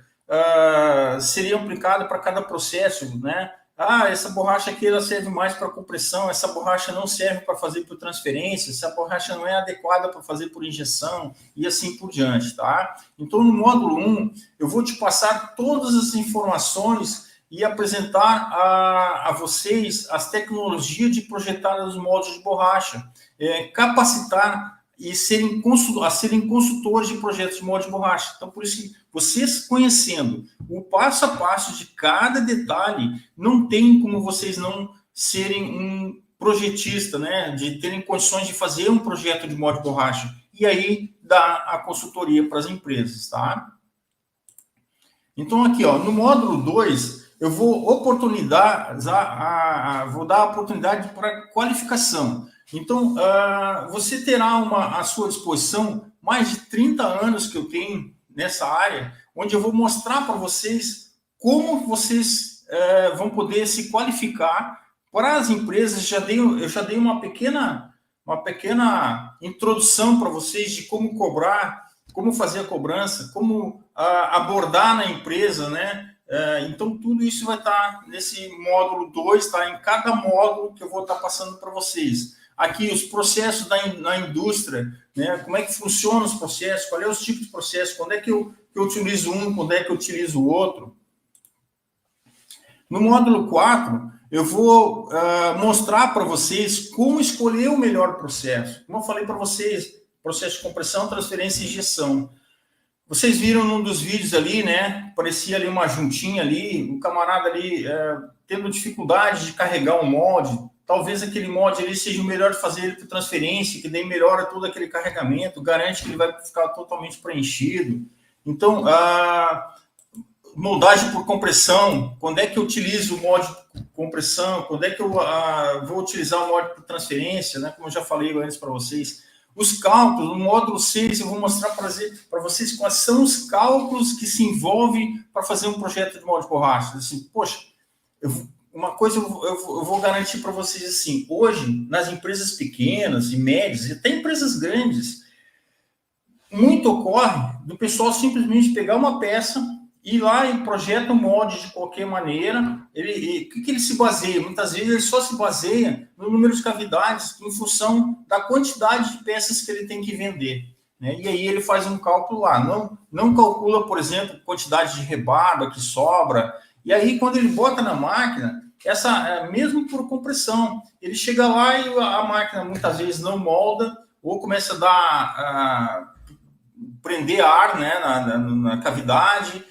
Speaker 1: seriam aplicados para cada processo, né? Essa borracha aqui ela serve mais para compressão, essa borracha não serve para fazer por transferência, essa borracha não é adequada para fazer por injeção, e assim por diante, tá? Então, no módulo 1, eu vou te passar todas as informações e apresentar a vocês as tecnologias de projetar os moldes de borracha, capacitar e serem consultores de projetos de molde de borracha. Então, por isso que vocês conhecendo o passo a passo de cada detalhe, não tem como vocês não serem um projetista, né? De terem condições de fazer um projeto de molde de borracha. E aí, dar a consultoria para as empresas, tá? Então, aqui, ó, no módulo 2, eu vou dar a oportunidade para qualificação. Então, você terá à sua disposição mais de 30 anos que eu tenho nessa área, onde eu vou mostrar para vocês como vocês vão poder se qualificar para as empresas. Eu já dei uma pequena introdução para vocês de como cobrar, como fazer a cobrança, como abordar na empresa, né? Então, tudo isso vai estar nesse módulo 2, tá? Em cada módulo que eu vou estar passando para vocês. Aqui, os processos na indústria, né? Como é que funcionam os processos, qual é os tipos de processo, quando é que eu utilizo um, quando é que eu utilizo o outro. No módulo 4, eu vou mostrar para vocês como escolher o melhor processo. Como eu falei para vocês, processo de compressão, transferência e injeção. Vocês viram num dos vídeos ali, né? Parecia ali uma juntinha ali, um camarada ali tendo dificuldade de carregar um molde. Talvez aquele molde ali seja o melhor de fazer ele por transferência, que daí melhora todo aquele carregamento, garante que ele vai ficar totalmente preenchido. Então, moldagem por compressão, quando é que eu utilizo o molde por compressão, quando é que eu vou utilizar o molde por transferência, né? Como eu já falei antes para vocês. Os cálculos, no módulo 6, eu vou mostrar para vocês quais são os cálculos que se envolvem para fazer um projeto de molde de borracha. Assim, poxa, uma coisa eu vou garantir para vocês assim, hoje, nas empresas pequenas e médias, e até empresas grandes, muito ocorre do pessoal simplesmente pegar uma peça, ir lá e projeta um molde de qualquer maneira. O que ele se baseia? Muitas vezes ele só se baseia no número de cavidades em função da quantidade de peças que ele tem que vender, né? E aí ele faz um cálculo lá. Não calcula, por exemplo, quantidade de rebarba que sobra. E aí, quando ele bota na máquina, mesmo por compressão, ele chega lá e a máquina muitas vezes não molda ou começa a prender ar, né, na cavidade.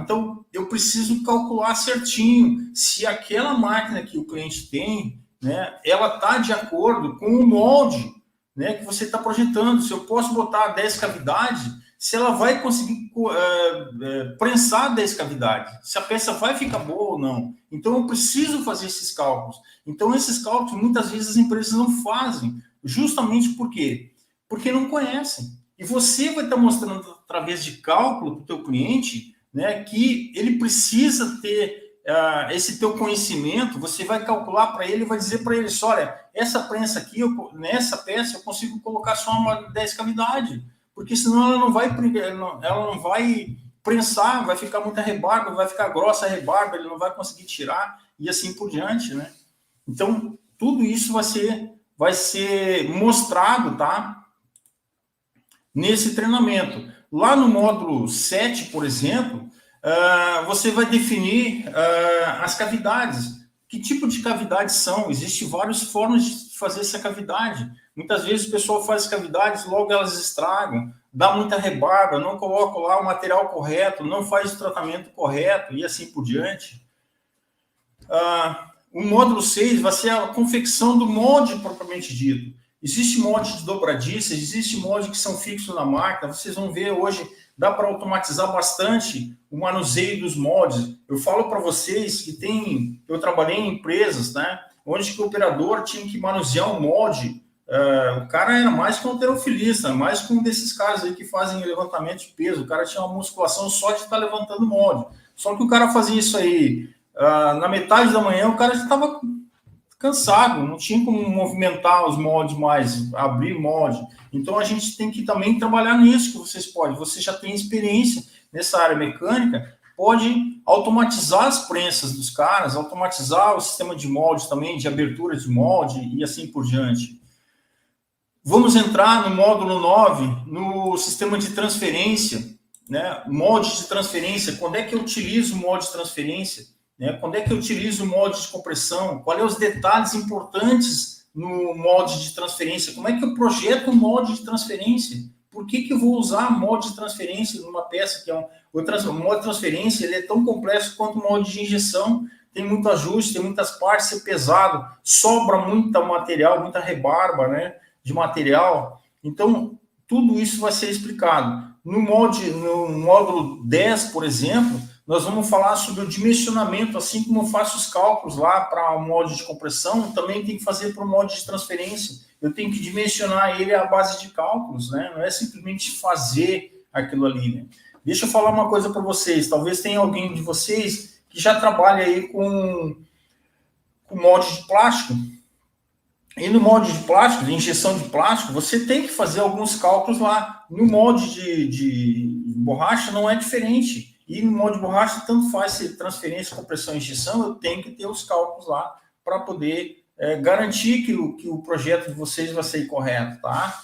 Speaker 1: Então, eu preciso calcular certinho se aquela máquina que o cliente tem, né, ela está de acordo com o molde, né, que você está projetando. Se eu posso botar 10 cavidades, se ela vai conseguir prensar 10 cavidades, se a peça vai ficar boa ou não. Então, eu preciso fazer esses cálculos. Então, esses cálculos, muitas vezes, as empresas não fazem. Justamente por quê? Porque não conhecem. E você vai estar mostrando, através de cálculo para o teu cliente, né, que ele precisa ter esse teu conhecimento. Você vai calcular para ele, vai dizer para ele, olha, essa prensa aqui, nessa peça, eu consigo colocar só 10 cavidades, porque senão ela não vai prensar, vai ficar muita rebarba, vai ficar grossa a rebarba, ele não vai conseguir tirar, e assim por diante, né? Então, tudo isso vai ser mostrado, tá? Nesse treinamento. Lá no módulo 7, por exemplo, você vai definir as cavidades. Que tipo de cavidades são? Existem várias formas de fazer essa cavidade. Muitas vezes o pessoal faz cavidades, logo elas estragam, dá muita rebarba, não coloca lá o material correto, não faz o tratamento correto e assim por diante. O módulo 6 vai ser a confecção do molde propriamente dito. Existe molde de dobradiça, existe molde que são fixos na máquina. Vocês vão ver hoje, dá para automatizar bastante o manuseio dos moldes. Eu falo para vocês que eu trabalhei em empresas, né, onde que o operador tinha que manusear um molde. O cara era mais que um halterofilista, mais que um desses caras aí que fazem levantamento de peso. O cara tinha uma musculação só de estar levantando molde. Só que o cara fazia isso aí na metade da manhã, o cara já estava cansado, não tinha como movimentar os moldes mais, abrir molde. Então a gente tem que também trabalhar nisso que vocês podem. Você já tem experiência nessa área mecânica, pode automatizar as prensas dos caras, automatizar o sistema de molde também, de abertura de molde e assim por diante. Vamos entrar no módulo 9, no sistema de transferência, né? Molde de transferência. Quando é que eu utilizo o molde de transferência? Né? Quando é que eu utilizo o molde de compressão? Quais são os detalhes importantes no molde de transferência? Como é que eu projeto o molde de transferência? Por que eu vou usar molde de transferência numa peça que é o molde de transferência? Ele é tão complexo quanto o molde de injeção. Tem muito ajuste, tem muitas partes, é pesado, sobra muita material, muita rebarba, né, de material. Então, tudo isso vai ser explicado. No módulo 10, por exemplo, nós vamos falar sobre o dimensionamento, assim como eu faço os cálculos lá para o molde de compressão, também tem que fazer para o molde de transferência. Eu tenho que dimensionar ele à base de cálculos, né? Não é simplesmente fazer aquilo ali, né? Deixa eu falar uma coisa para vocês. Talvez tenha alguém de vocês que já trabalha aí com molde de plástico. E no molde de plástico, de injeção de plástico, você tem que fazer alguns cálculos lá. No molde de borracha não é diferente. E no molde de borracha, tanto faz se transferência, compressão e injeção, eu tenho que ter os cálculos lá para poder garantir que o projeto de vocês vai ser correto, tá?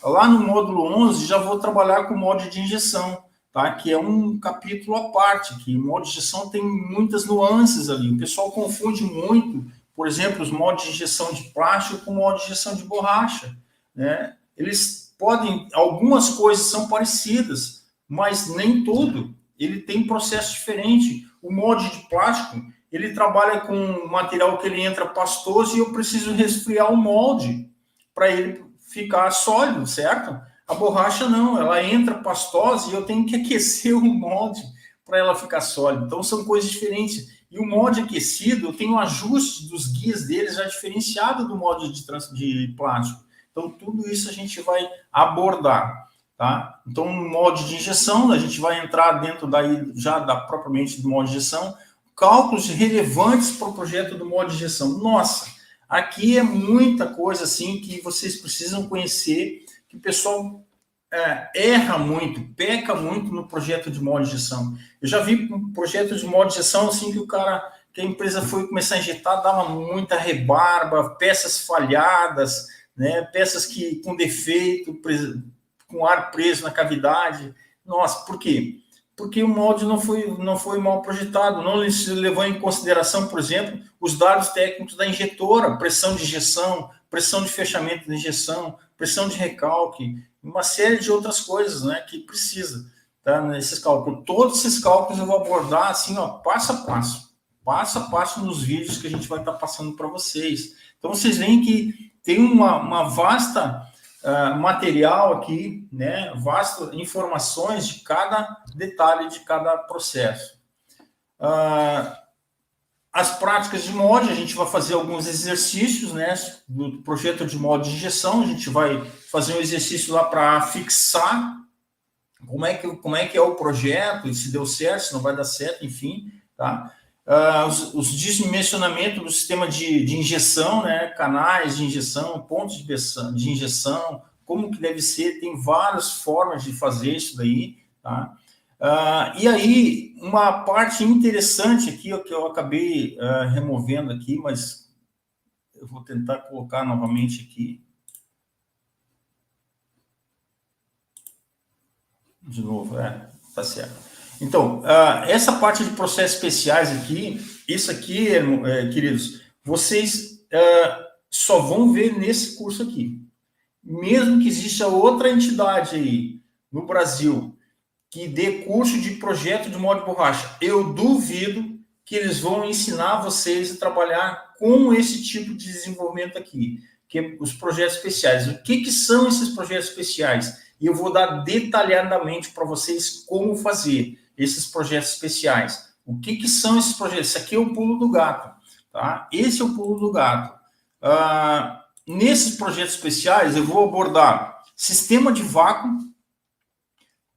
Speaker 1: Lá no módulo 11, já vou trabalhar com o molde de injeção, tá? Que é um capítulo à parte, que o molde de injeção tem muitas nuances ali. O pessoal confunde muito, por exemplo, os moldes de injeção de plástico com molde de injeção de borracha, né? Eles podem, algumas coisas são parecidas, mas nem tudo. Ele tem processo diferente. O molde de plástico, ele trabalha com um material que ele entra pastoso e eu preciso resfriar o molde para ele ficar sólido, certo? A borracha não, ela entra pastosa e eu tenho que aquecer o molde para ela ficar sólida. Então são coisas diferentes. E o molde aquecido, eu tenho um ajuste dos guias dele já diferenciado do molde de plástico. Então tudo isso a gente vai abordar. Tá? Então, no molde de injeção, a gente vai entrar dentro propriamente do molde de injeção, cálculos relevantes para o projeto do molde de injeção. Nossa, aqui é muita coisa assim que vocês precisam conhecer, que o pessoal erra muito, peca muito no projeto de molde de injeção. Eu já vi um projeto de molde de injeção assim que a empresa foi começar a injetar, dava muita rebarba, peças falhadas, né? Peças com defeito, com ar preso na cavidade. Nossa, por quê? Porque o molde não foi mal projetado, não se levou em consideração, por exemplo, os dados técnicos da injetora, pressão de injeção, pressão de fechamento da injeção, pressão de recalque, uma série de outras coisas, né, que precisa, tá, nesses cálculos. Todos esses cálculos eu vou abordar assim, ó, passo a passo nos vídeos que a gente vai estar passando para vocês. Então, vocês veem que tem uma vasta material aqui, né, vastas informações de cada detalhe de cada processo. As práticas de molde, a gente vai fazer alguns exercícios, né, do projeto de molde de injeção, a gente vai fazer um exercício lá para fixar como é que é o projeto, e se deu certo, se não vai dar certo, enfim, tá? Os dimensionamentos do sistema de injeção, né, canais de injeção, pontos de injeção, como que deve ser, tem várias formas de fazer isso daí, tá? E aí, uma parte interessante aqui, que eu acabei removendo aqui, mas eu vou tentar colocar novamente aqui. De novo, tá certo. Então, essa parte de processos especiais aqui, isso aqui, queridos, vocês só vão ver nesse curso aqui. Mesmo que exista outra entidade aí no Brasil que dê curso de projeto de molde de borracha, eu duvido que eles vão ensinar vocês a trabalhar com esse tipo de desenvolvimento aqui. que os projetos especiais. O que são esses projetos especiais? E eu vou dar detalhadamente para vocês como fazer esses projetos especiais. O que são esses projetos? Isso aqui é o pulo do gato, tá? Esse é o pulo do gato. Nesses projetos especiais, eu vou abordar sistema de vácuo,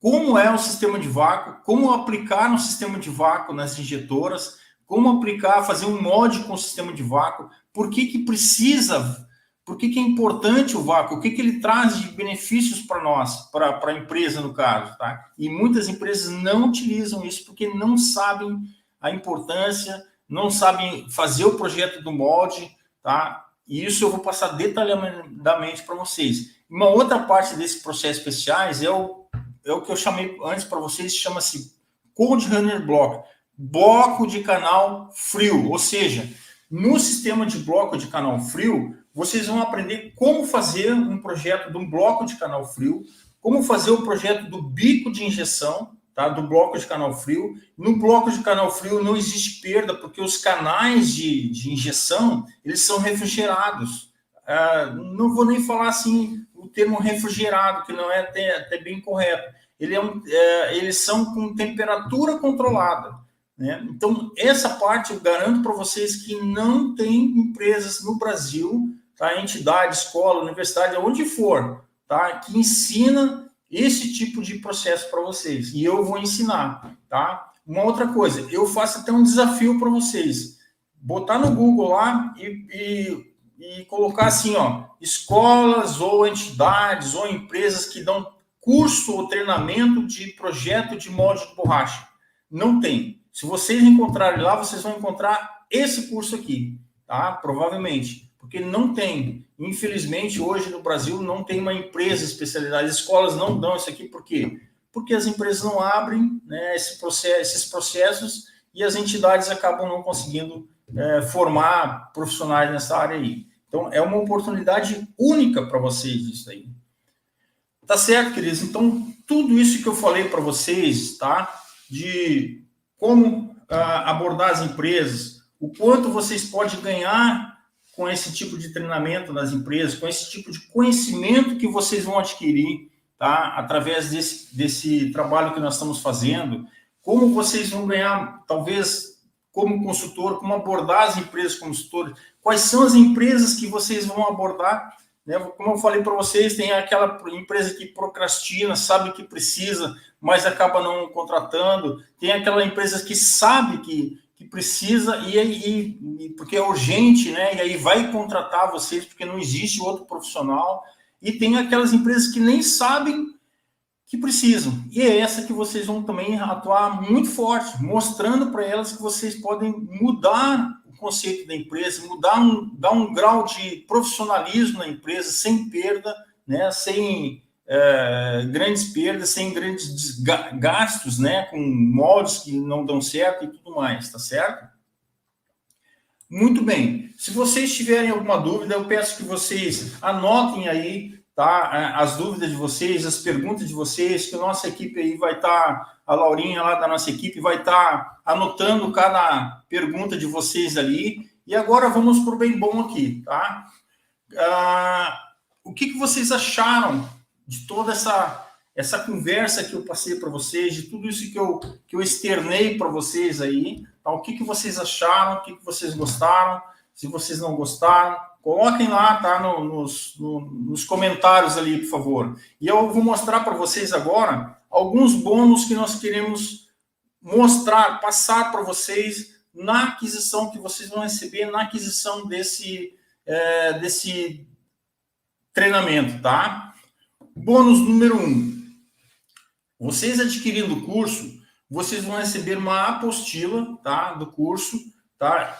Speaker 1: como é o sistema de vácuo, como aplicar no sistema de vácuo nas injetoras, como aplicar, fazer um molde com o sistema de vácuo, por que precisa, por que é importante o vácuo, o que ele traz de benefícios para nós, para a empresa no caso, tá? E muitas empresas não utilizam isso porque não sabem a importância, não sabem fazer o projeto do molde, tá? E isso eu vou passar detalhadamente para vocês. Uma outra parte desse processo especiais é o que eu chamei antes para vocês, chama-se Cold Runner Block, bloco de canal frio, ou seja, no sistema de bloco de canal frio, vocês vão aprender como fazer um projeto de um bloco de canal frio, como fazer o projeto do bico de injeção, tá? Do bloco de canal frio. No bloco de canal frio não existe perda, porque os canais de injeção, eles são refrigerados. Não vou nem falar assim o termo refrigerado, que não é até bem correto. Eles são com temperatura controlada, né? Então, essa parte eu garanto para vocês que não tem empresas no Brasil, tá? Entidade, escola, universidade, onde for, tá? Que ensina esse tipo de processo para vocês. E eu vou ensinar, tá? Uma outra coisa, eu faço até um desafio para vocês. Botar no Google lá e colocar assim, ó, escolas ou entidades ou empresas que dão curso ou treinamento de projeto de molde de borracha. Não tem. Se vocês encontrarem lá, vocês vão encontrar esse curso aqui, tá? Provavelmente. Porque não tem. Infelizmente, hoje no Brasil, não tem uma empresa especializada. As escolas não dão isso aqui, por quê? Porque as empresas não abrem, né, esses processos e as entidades acabam não conseguindo formar profissionais nessa área aí. Então, é uma oportunidade única para vocês isso aí. Tá certo, queridos? Então, tudo isso que eu falei para vocês, tá? De como abordar as empresas, o quanto vocês podem ganhar com esse tipo de treinamento nas empresas, com esse tipo de conhecimento que vocês vão adquirir, tá? Através desse trabalho que nós estamos fazendo, como vocês vão ganhar, talvez, como consultor, como abordar as empresas como consultores, quais são as empresas que vocês vão abordar, né? Como eu falei para vocês, tem aquela empresa que procrastina, sabe que precisa, mas acaba não contratando, tem aquela empresa que sabe que precisa e porque é urgente, né? E aí vai contratar vocês porque não existe outro profissional, e tem aquelas empresas que nem sabem que precisam. E é essa que vocês vão também atuar muito forte, mostrando para elas que vocês podem mudar o conceito da empresa, dar um grau de profissionalismo na empresa, sem perda, né? Sem grandes perdas, sem grandes gastos, né? Com moldes que não dão certo e tudo mais, tá certo? Muito bem. Se vocês tiverem alguma dúvida, eu peço que vocês anotem aí, tá? As dúvidas de vocês, as perguntas de vocês, que a nossa equipe aí vai estar, a Laurinha lá da nossa equipe vai estar anotando cada pergunta de vocês ali. E agora vamos para o bem bom aqui, tá? O que vocês acharam de toda essa conversa que eu passei para vocês, de tudo isso que eu externei para vocês aí, tá? O que vocês acharam, o que vocês gostaram, se vocês não gostaram, coloquem lá, tá? Nos comentários ali, por favor. E eu vou mostrar para vocês agora alguns bônus que nós queremos mostrar, passar para vocês na aquisição que vocês vão receber, na aquisição desse treinamento, tá? Bônus número 1. Vocês adquirindo o curso, vocês vão receber uma apostila, tá, do curso, tá?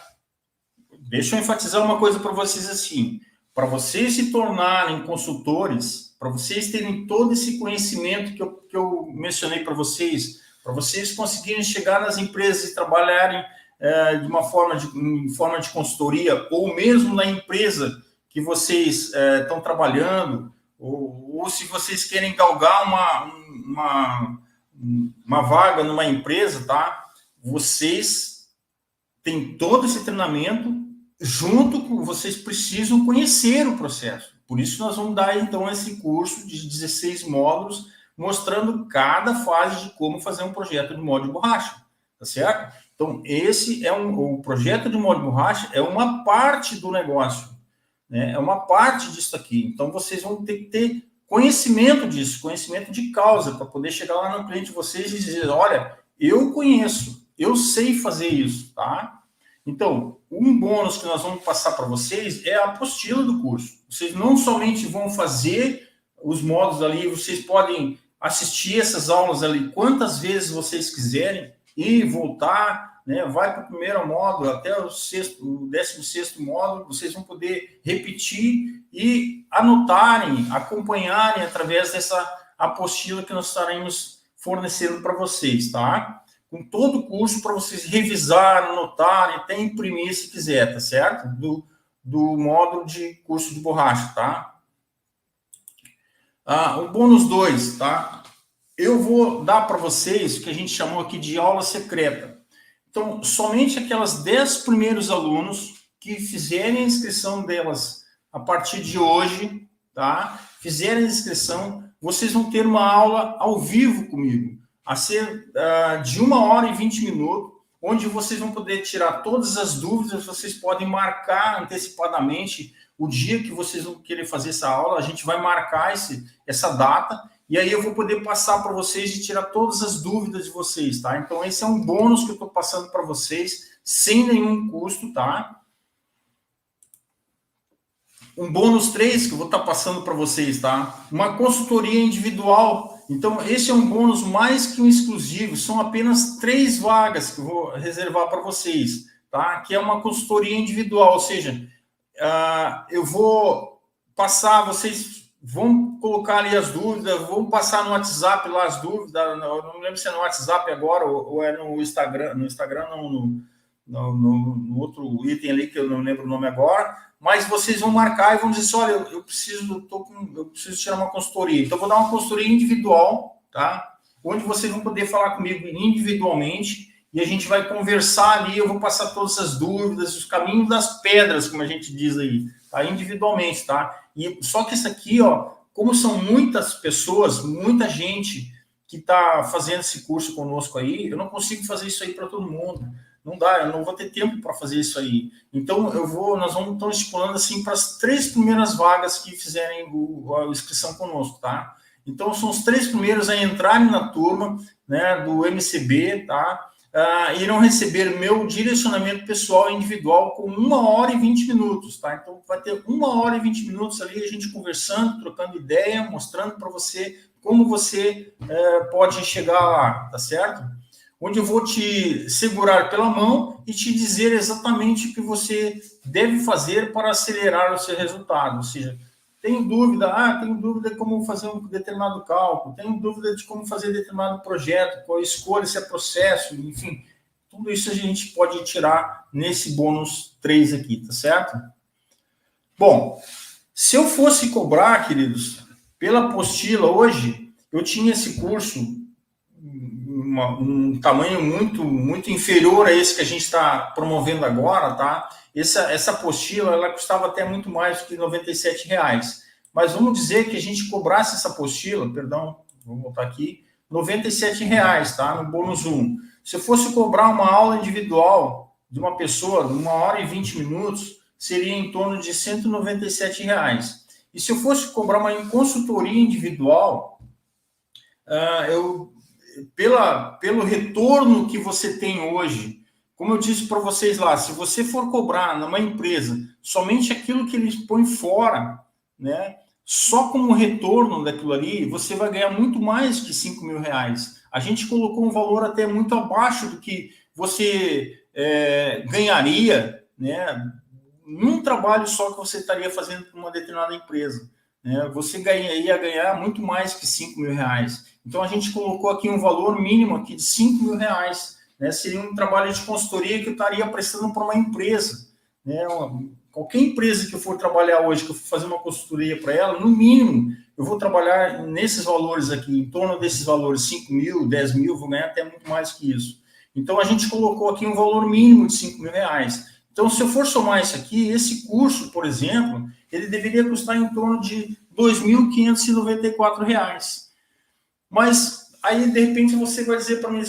Speaker 1: Deixa eu enfatizar uma coisa para vocês assim, para vocês se tornarem consultores, para vocês terem todo esse conhecimento que eu mencionei para vocês conseguirem chegar nas empresas e trabalharem em forma de consultoria, ou mesmo na empresa que vocês estão trabalhando, ou se vocês querem galgar uma vaga numa empresa, tá? Vocês têm todo esse treinamento junto com vocês precisam conhecer o processo. Por isso nós vamos dar então esse curso de 16 módulos mostrando cada fase de como fazer um projeto de molde de borracha, tá certo? Então esse é o projeto de molde de borracha é uma parte do negócio, né? É uma parte disso aqui. Então vocês vão ter que ter conhecimento disso, conhecimento de causa para poder chegar lá no cliente de vocês e dizer, olha, eu conheço, eu sei fazer isso, tá? Então, um bônus que nós vamos passar para vocês é a apostila do curso. Vocês não somente vão fazer os módulos ali, vocês podem assistir essas aulas ali quantas vezes vocês quiserem e voltar, né? Vai para o primeiro módulo até o 16º módulo, vocês vão poder repetir e anotarem, acompanharem através dessa apostila que nós estaremos fornecendo para vocês, tá? Com todo o curso para vocês revisar, anotarem, até imprimir se quiser, tá certo? Do módulo de curso de borracha, tá? O bônus 2, tá? Eu vou dar para vocês o que a gente chamou aqui de aula secreta. Então, somente aquelas 10 primeiros alunos que fizerem a inscrição delas a partir de hoje, tá? Fizerem a inscrição, vocês vão ter uma aula ao vivo comigo, a ser de 1 hora e 20 minutos, onde vocês vão poder tirar todas as dúvidas, vocês podem marcar antecipadamente o dia que vocês vão querer fazer essa aula, a gente vai marcar essa data, e aí eu vou poder passar para vocês e tirar todas as dúvidas de vocês, tá? Então esse é um bônus que eu estou passando para vocês, sem nenhum custo, tá? Um bônus 3 que eu vou estar passando para vocês, tá? Uma consultoria individual. Então, esse é um bônus mais que um exclusivo. São apenas 3 vagas que eu vou reservar para vocês, tá? Que é uma consultoria individual, ou seja, eu vou passar, vocês vão colocar ali as dúvidas, vão passar no WhatsApp lá as dúvidas, não lembro se é no WhatsApp agora ou é no Instagram, não, no outro item ali que eu não lembro o nome agora, mas vocês vão marcar e vão dizer assim, olha, eu preciso tirar uma consultoria. Então, eu vou dar uma consultoria individual, tá? Onde vocês vão poder falar comigo individualmente e a gente vai conversar ali, eu vou passar todas as dúvidas, os caminhos das pedras, como a gente diz aí, tá? Individualmente, tá? E só que isso aqui, ó, como são muitas pessoas, muita gente que está fazendo esse curso conosco aí, eu não consigo fazer isso aí para todo mundo. Não dá, eu não vou ter tempo para fazer isso aí. Então, nós vamos estar estipulando assim para as 3 primeiras vagas que fizerem a inscrição conosco, tá? Então, são os 3 primeiros a entrarem na turma, né, do MCB, tá? Irão receber meu direcionamento pessoal individual com 1 hora e 20 minutos, tá? Então, vai ter 1 hora e 20 minutos ali, a gente conversando, trocando ideia, mostrando para você como você pode chegar lá, tá certo? Onde eu vou te segurar pela mão e te dizer exatamente o que você deve fazer para acelerar o seu resultado. Ou seja, tenho dúvida de como fazer um determinado cálculo, tenho dúvida de como fazer determinado projeto, qual escolha, se é processo, enfim. Tudo isso a gente pode tirar nesse bônus 3 aqui, tá certo? Bom, se eu fosse cobrar, queridos, pela apostila hoje, eu tinha esse curso um tamanho muito inferior a esse que a gente está promovendo agora, tá? Essa apostila, ela custava até muito mais do que R$97. Mas vamos dizer que a gente cobrasse essa apostila, perdão, vou voltar aqui, R$97, tá? No bônus 1. Se eu fosse cobrar uma aula individual de uma pessoa, de 1 hora e 20 minutos, seria em torno de R$197. E se eu fosse cobrar uma consultoria individual, pelo retorno que você tem hoje, como eu disse para vocês lá, se você for cobrar numa empresa somente aquilo que eles põem fora, né, só como retorno daquilo ali, você vai ganhar muito mais que R$5.000. A gente colocou um valor até muito abaixo do que você ganharia, né, num trabalho só que você estaria fazendo para uma determinada empresa. Né, você ia ganhar muito mais que R$5.000. Então, a gente colocou aqui um valor mínimo aqui de R$5.000. Né? Seria um trabalho de consultoria que eu estaria prestando para uma empresa. Né? Qualquer empresa que eu for trabalhar hoje, que eu for fazer uma consultoria para ela, no mínimo, eu vou trabalhar nesses valores aqui, em torno desses valores, 5.000, 10.000, vou ganhar até muito mais que isso. Então, a gente colocou aqui um valor mínimo de R$5.000. Então, se eu for somar isso aqui, esse curso, por exemplo, ele deveria custar em torno de R$ 2.594. Mas aí, de repente, você vai dizer para mim,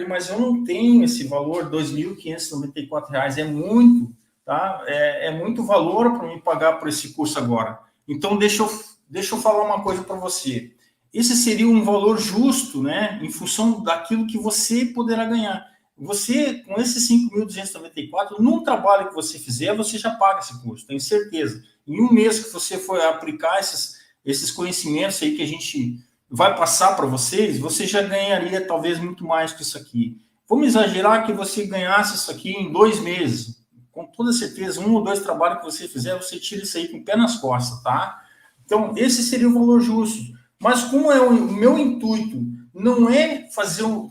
Speaker 1: mas eu não tenho esse valor, R$ 2.594, é muito, tá? É muito valor para me pagar por esse curso agora. Então, deixa eu falar uma coisa para você. Esse seria um valor justo, né, em função daquilo que você poderá ganhar. Você, com esses 5.294, num trabalho que você fizer, você já paga esse curso, tenho certeza. Em um mês que você for aplicar esses conhecimentos aí que a gente vai passar para vocês, você já ganharia talvez muito mais que isso aqui. Vamos exagerar que você ganhasse isso aqui em 2 meses. Com toda certeza, 1 ou 2 trabalhos que você fizer, você tira isso aí com o pé nas costas, tá? Então, esse seria o valor justo. Mas como é o meu intuito não é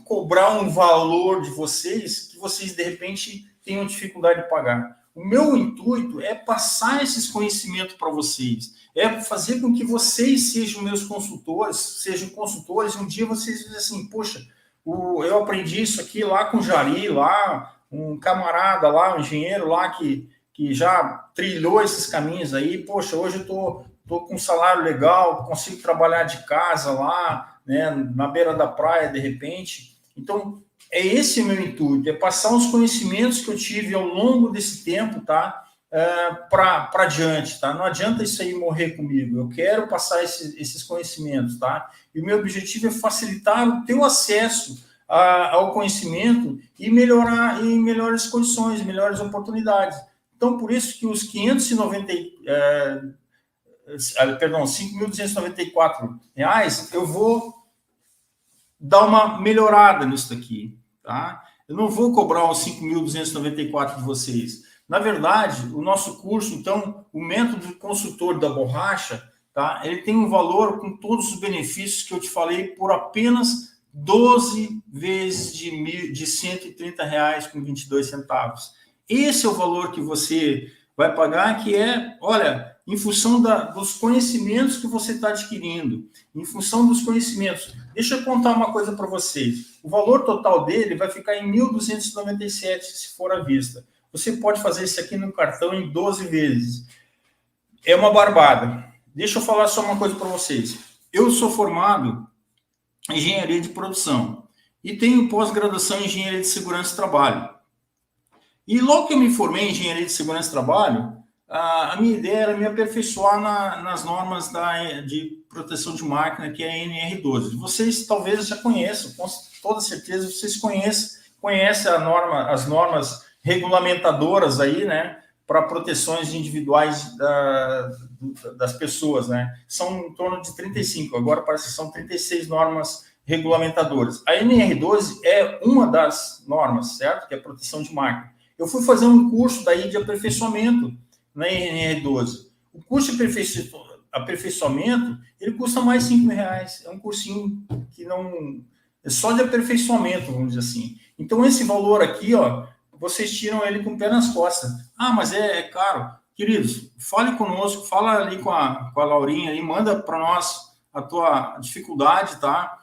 Speaker 1: cobrar um valor de vocês que vocês, de repente, tenham dificuldade de pagar. O meu intuito é passar esses conhecimentos para vocês, é fazer com que vocês sejam meus consultores, e um dia vocês dizem assim, poxa, eu aprendi isso aqui lá com o Jari, lá, um camarada lá, um engenheiro lá que já trilhou esses caminhos aí, poxa, hoje eu estou com um salário legal, consigo trabalhar de casa lá, né, na beira da praia, de repente. Então, é esse o meu intuito, é passar os conhecimentos que eu tive ao longo desse tempo, tá? Para adiante, tá? Não adianta isso aí morrer comigo. Eu quero passar esses conhecimentos, tá? E o meu objetivo é facilitar o teu acesso ao conhecimento e melhorar em melhores condições, melhores oportunidades. Então, por isso que os 5.294 reais, eu vou dar uma melhorada nisso daqui, tá? Eu não vou cobrar os 5.294 de vocês. Na verdade, o nosso curso, então, o método consultor da borracha, tá? Ele tem um valor com todos os benefícios que eu te falei por apenas 12 vezes de R$ 130,22. Esse é o valor que você vai pagar, que é, olha, em função dos conhecimentos que você está adquirindo, em função dos conhecimentos. Deixa eu contar uma coisa para vocês. O valor total dele vai ficar em 1.297, se for à vista. Você pode fazer isso aqui no cartão em 12 vezes. É uma barbada. Deixa eu falar só uma coisa para vocês. Eu sou formado em engenharia de produção e tenho pós-graduação em engenharia de segurança e trabalho. E logo que eu me formei em engenharia de segurança e trabalho, a minha ideia era me aperfeiçoar nas normas de proteção de máquina, que é a NR12. Vocês talvez já conheçam, com toda certeza vocês conhecem as normas regulamentadoras aí, né, para proteções individuais das pessoas, né? São em torno de 35, agora parece que são 36 normas regulamentadoras. A NR12 é uma das normas, certo? Que é a proteção de máquina. Eu fui fazer um curso daí de aperfeiçoamento na NR12. O curso de aperfeiçoamento, ele custa mais R$5.000. É um cursinho que não... É só de aperfeiçoamento, vamos dizer assim. Então, esse valor aqui, ó, vocês tiram ele com o pé nas costas. Ah, mas é caro. Queridos, fale conosco, fala ali com a Laurinha, aí, manda para nós a tua dificuldade, tá?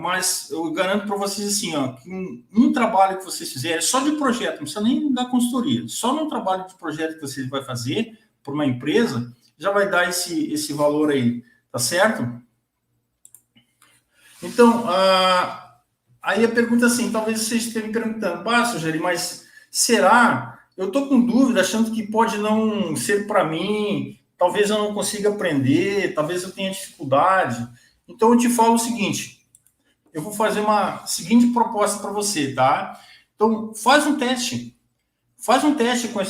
Speaker 1: Mas eu garanto para vocês assim, ó, que um trabalho que vocês fizerem, só de projeto, não precisa nem da consultoria, só num trabalho de projeto que vocês vão fazer por uma empresa, já vai dar esse valor aí, tá certo? Então, aí a pergunta assim, talvez vocês estejam perguntando, Sugeri, mas será? Eu estou com dúvida, achando que pode não ser para mim, talvez eu não consiga aprender, talvez eu tenha dificuldade. Então, eu te falo o seguinte, eu vou fazer uma seguinte proposta para você, tá? Então, faz um teste com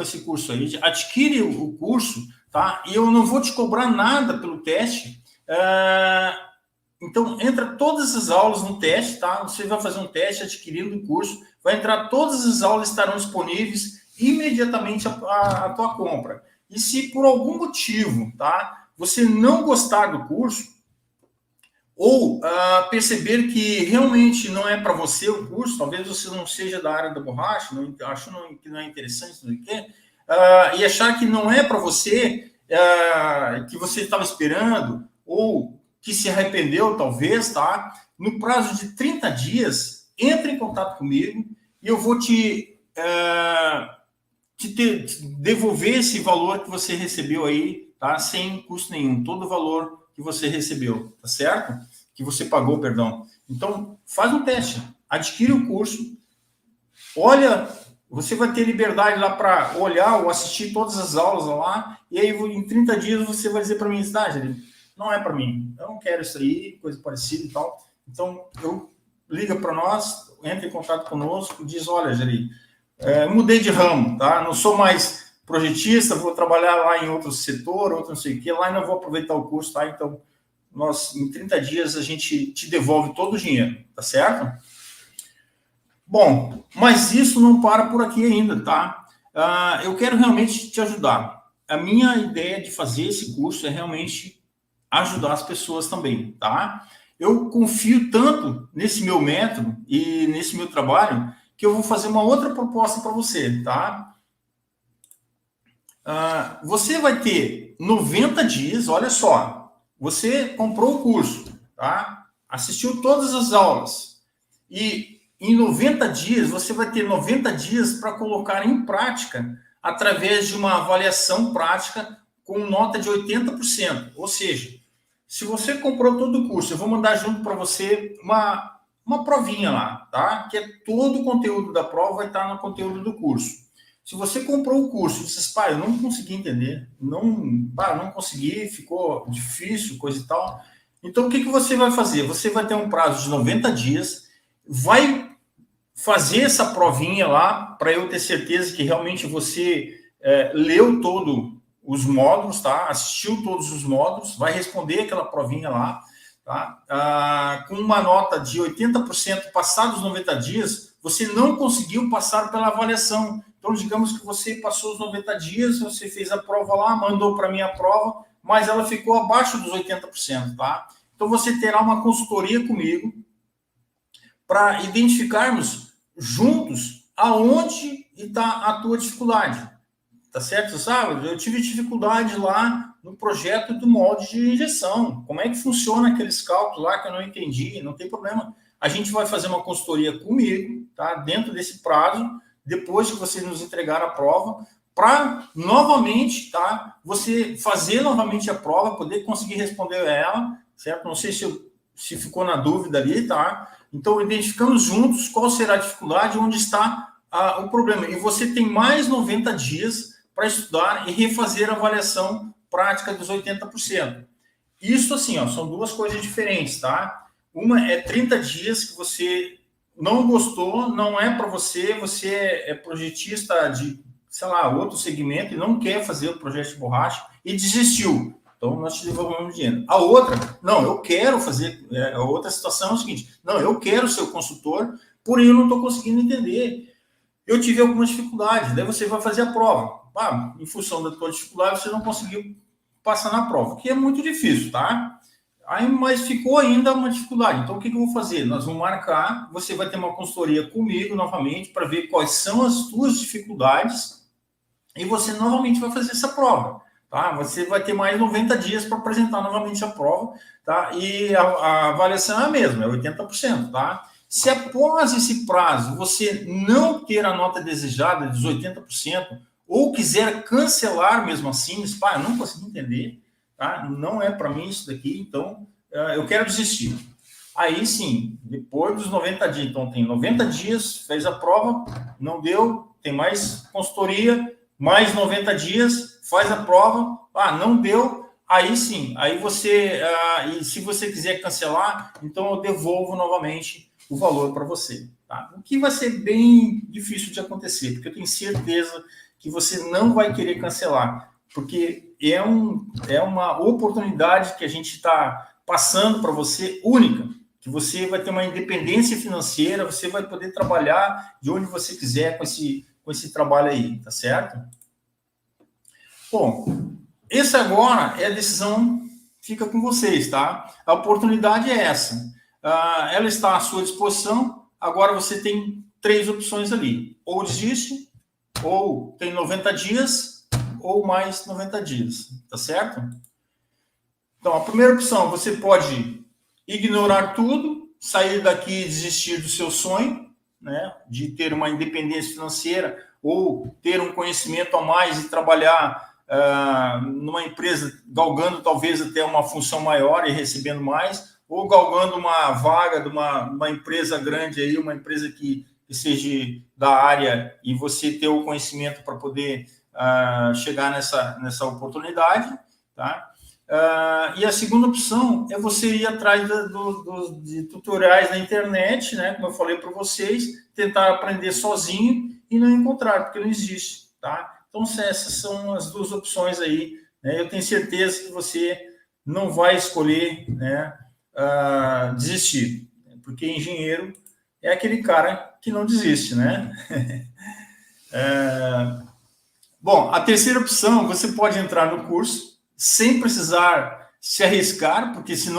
Speaker 1: esse curso aí, adquire o curso, tá? E eu não vou te cobrar nada pelo teste. Então, entra todas as aulas no teste, tá? Você vai fazer um teste adquirindo o curso, vai entrar, todas as aulas estarão disponíveis imediatamente a tua compra. E se por algum motivo, tá? Você não gostar do curso, ou perceber que realmente não é para você o curso, talvez você não seja da área da borracha, que não é interessante, não sei o quê, e achar que não é para você, que você estava esperando, ou que se arrependeu, talvez, tá? No prazo de 30 dias, entre em contato comigo e eu vou te te devolver esse valor que você recebeu aí, tá? Sem custo nenhum, todo o valor que você recebeu, tá certo? Que você pagou, perdão. Então, faz um teste, adquire o curso, olha, você vai ter liberdade lá para olhar ou assistir todas as aulas lá, e aí em 30 dias você vai dizer para mim, não é para mim, eu não quero isso aí, coisa parecida e tal. Então, liga para nós, entra em contato conosco, diz, olha, Jari, mudei de ramo, tá? Não sou mais projetista, vou trabalhar lá em outro setor, outro não sei o que, lá e não vou aproveitar o curso, tá? Então, em 30 dias a gente te devolve todo o dinheiro, tá certo? Bom, mas isso não para por aqui ainda, tá? Eu quero realmente te ajudar. A minha ideia de fazer esse curso é realmente ajudar as pessoas também, tá? Eu confio tanto nesse meu método e nesse meu trabalho que eu vou fazer uma outra proposta para você, tá? Você vai ter 90 dias, olha só, você comprou o curso, tá? Assistiu todas as aulas e em 90 dias você vai ter 90 dias para colocar em prática através de uma avaliação prática com nota de 80%. Ou seja, se você comprou todo o curso, eu vou mandar junto para você uma provinha lá, tá? Que é todo o conteúdo da prova vai estar no conteúdo do curso. Se você comprou o curso e disse, pai, eu não consegui entender, não consegui, ficou difícil, coisa e tal. Então, o que você vai fazer? Você vai ter um prazo de 90 dias, vai fazer essa provinha lá, para eu ter certeza que realmente você leu todos os módulos, tá? Assistiu todos os módulos, vai responder aquela provinha lá, tá? Com uma nota de 80%, passados os 90 dias, você não conseguiu passar pela avaliação. Então, digamos que você passou os 90 dias, você fez a prova lá, mandou para mim a prova, mas ela ficou abaixo dos 80%, tá? Então, você terá uma consultoria comigo para identificarmos juntos aonde está a tua dificuldade, tá certo? Sabe, eu tive dificuldade lá no projeto do molde de injeção. Como é que funciona aqueles cálculos lá que eu não entendi? Não tem problema. A gente vai fazer uma consultoria comigo, tá? Dentro desse prazo, depois que você nos entregar a prova, para novamente, tá? Você fazer novamente a prova, poder conseguir responder ela, certo? Não sei se ficou na dúvida ali, tá? Então, identificamos juntos qual será a dificuldade, onde está o problema. E você tem mais 90 dias para estudar e refazer a avaliação prática dos 80%. Isso, assim, ó, são duas coisas diferentes, tá? Uma é 30 dias que você não gostou, não é para você, você é projetista de, sei lá, outro segmento e não quer fazer o projeto de borracha e desistiu. Então, nós te devolvemos dinheiro. A outra, não, eu quero fazer. A outra situação é o seguinte: não, eu quero ser o consultor, porém eu não estou conseguindo entender. Eu tive algumas dificuldades, daí você vai fazer a prova. Em função da tua dificuldade, você não conseguiu passar na prova, que é muito difícil, tá? Aí, mas ficou ainda uma dificuldade. Então, o que eu vou fazer? Nós vamos marcar, você vai ter uma consultoria comigo novamente para ver quais são as tuas dificuldades e você novamente vai fazer essa prova. Tá? Você vai ter mais 90 dias para apresentar novamente a prova, tá? E a avaliação é a mesma, é 80%, tá? Se após esse prazo você não ter a nota desejada dos 80%, ou quiser cancelar mesmo assim, eu não consegui entender, tá? Não é para mim isso daqui, então eu quero desistir. Aí sim, depois dos 90 dias, então tem 90 dias, fez a prova, não deu, tem mais consultoria, mais 90 dias, faz a prova, não deu, aí sim, aí você, e se você quiser cancelar, então eu devolvo novamente o valor para você, tá? O que vai ser bem difícil de acontecer, porque eu tenho certeza que você não vai querer cancelar, porque é uma oportunidade que a gente está passando para você única, que você vai ter uma independência financeira, você vai poder trabalhar de onde você quiser com esse trabalho aí, tá certo? Bom, essa agora é a decisão, fica com vocês, tá? A oportunidade é essa. Ela está à sua disposição, agora você tem 3 opções ali. Ou desiste, ou tem 90 dias, ou mais 90 dias, tá certo? Então, a primeira opção, você pode ignorar tudo, sair daqui e desistir do seu sonho, né, de ter uma independência financeira ou ter um conhecimento a mais e trabalhar numa empresa, galgando talvez até uma função maior e recebendo mais, ou galgando uma vaga de uma empresa grande aí, uma empresa que seja da área e você ter o conhecimento para poder chegar nessa oportunidade, tá? E a segunda opção é você ir atrás de tutoriais na internet, né? Como eu falei para vocês, tentar aprender sozinho e não encontrar, porque não existe, tá? Então, essas são as duas opções aí, né? Eu tenho certeza que você não vai escolher, né, desistir, porque engenheiro é aquele cara que não desiste, né? Bom, a terceira opção, você pode entrar no curso sem precisar se arriscar, porque se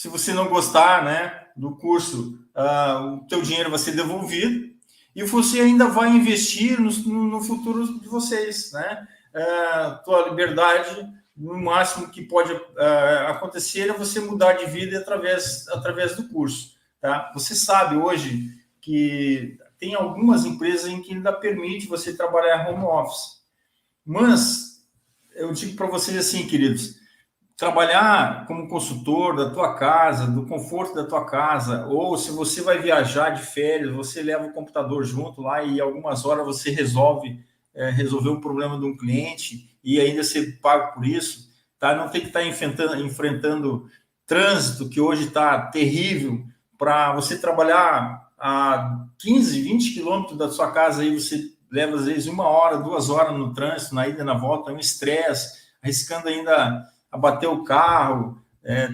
Speaker 1: você não gostar, né, do curso, o teu dinheiro vai ser devolvido e você ainda vai investir no futuro de vocês, né? Tua liberdade, no máximo que pode acontecer é você mudar de vida através do curso, tá? Você sabe hoje que tem algumas empresas em que ainda permite você trabalhar home office, mas eu digo para vocês assim, queridos, trabalhar como consultor da tua casa, do conforto da tua casa, ou se você vai viajar de férias, você leva o computador junto lá e algumas horas você resolver um problema de um cliente e ainda ser pago por isso, tá? Não tem que estar enfrentando trânsito, que hoje está terrível, para você trabalhar a 15, 20 quilômetros da sua casa, aí você leva às vezes 1 hora, 2 horas no trânsito, na ida e na volta, é um estresse, arriscando ainda abater o carro,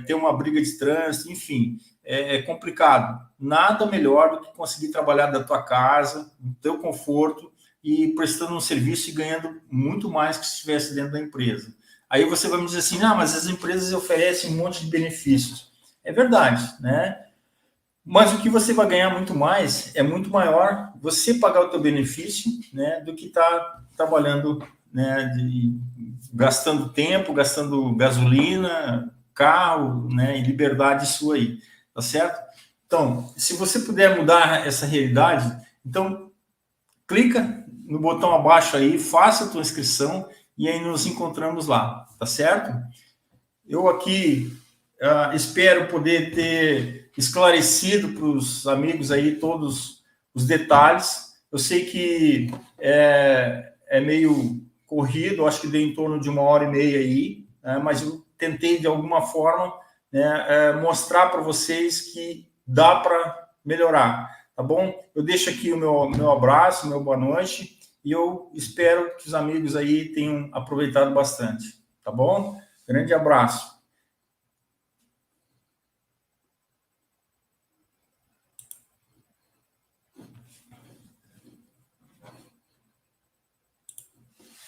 Speaker 1: ter uma briga de trânsito, enfim, é complicado. Nada melhor do que conseguir trabalhar da tua casa, no teu conforto e prestando um serviço e ganhando muito mais que se estivesse dentro da empresa. Aí você vai me dizer assim, mas as empresas oferecem um monte de benefícios. É verdade, né? Mas o que você vai ganhar muito mais, é muito maior você pagar o teu benefício, né, do que estar trabalhando, né, gastando tempo, gastando gasolina, carro, né, e liberdade sua aí, tá certo? Então, se você puder mudar essa realidade, então clica no botão abaixo aí, faça a tua inscrição e aí nos encontramos lá, tá certo? Eu aqui espero poder ter esclarecido para os amigos aí todos os detalhes. Eu sei que é meio corrido, acho que deu em torno de 1h30 aí, né, mas eu tentei de alguma forma, né, mostrar para vocês que dá para melhorar, tá bom? Eu deixo aqui o meu abraço, meu boa noite, e eu espero que os amigos aí tenham aproveitado bastante, tá bom? Grande abraço.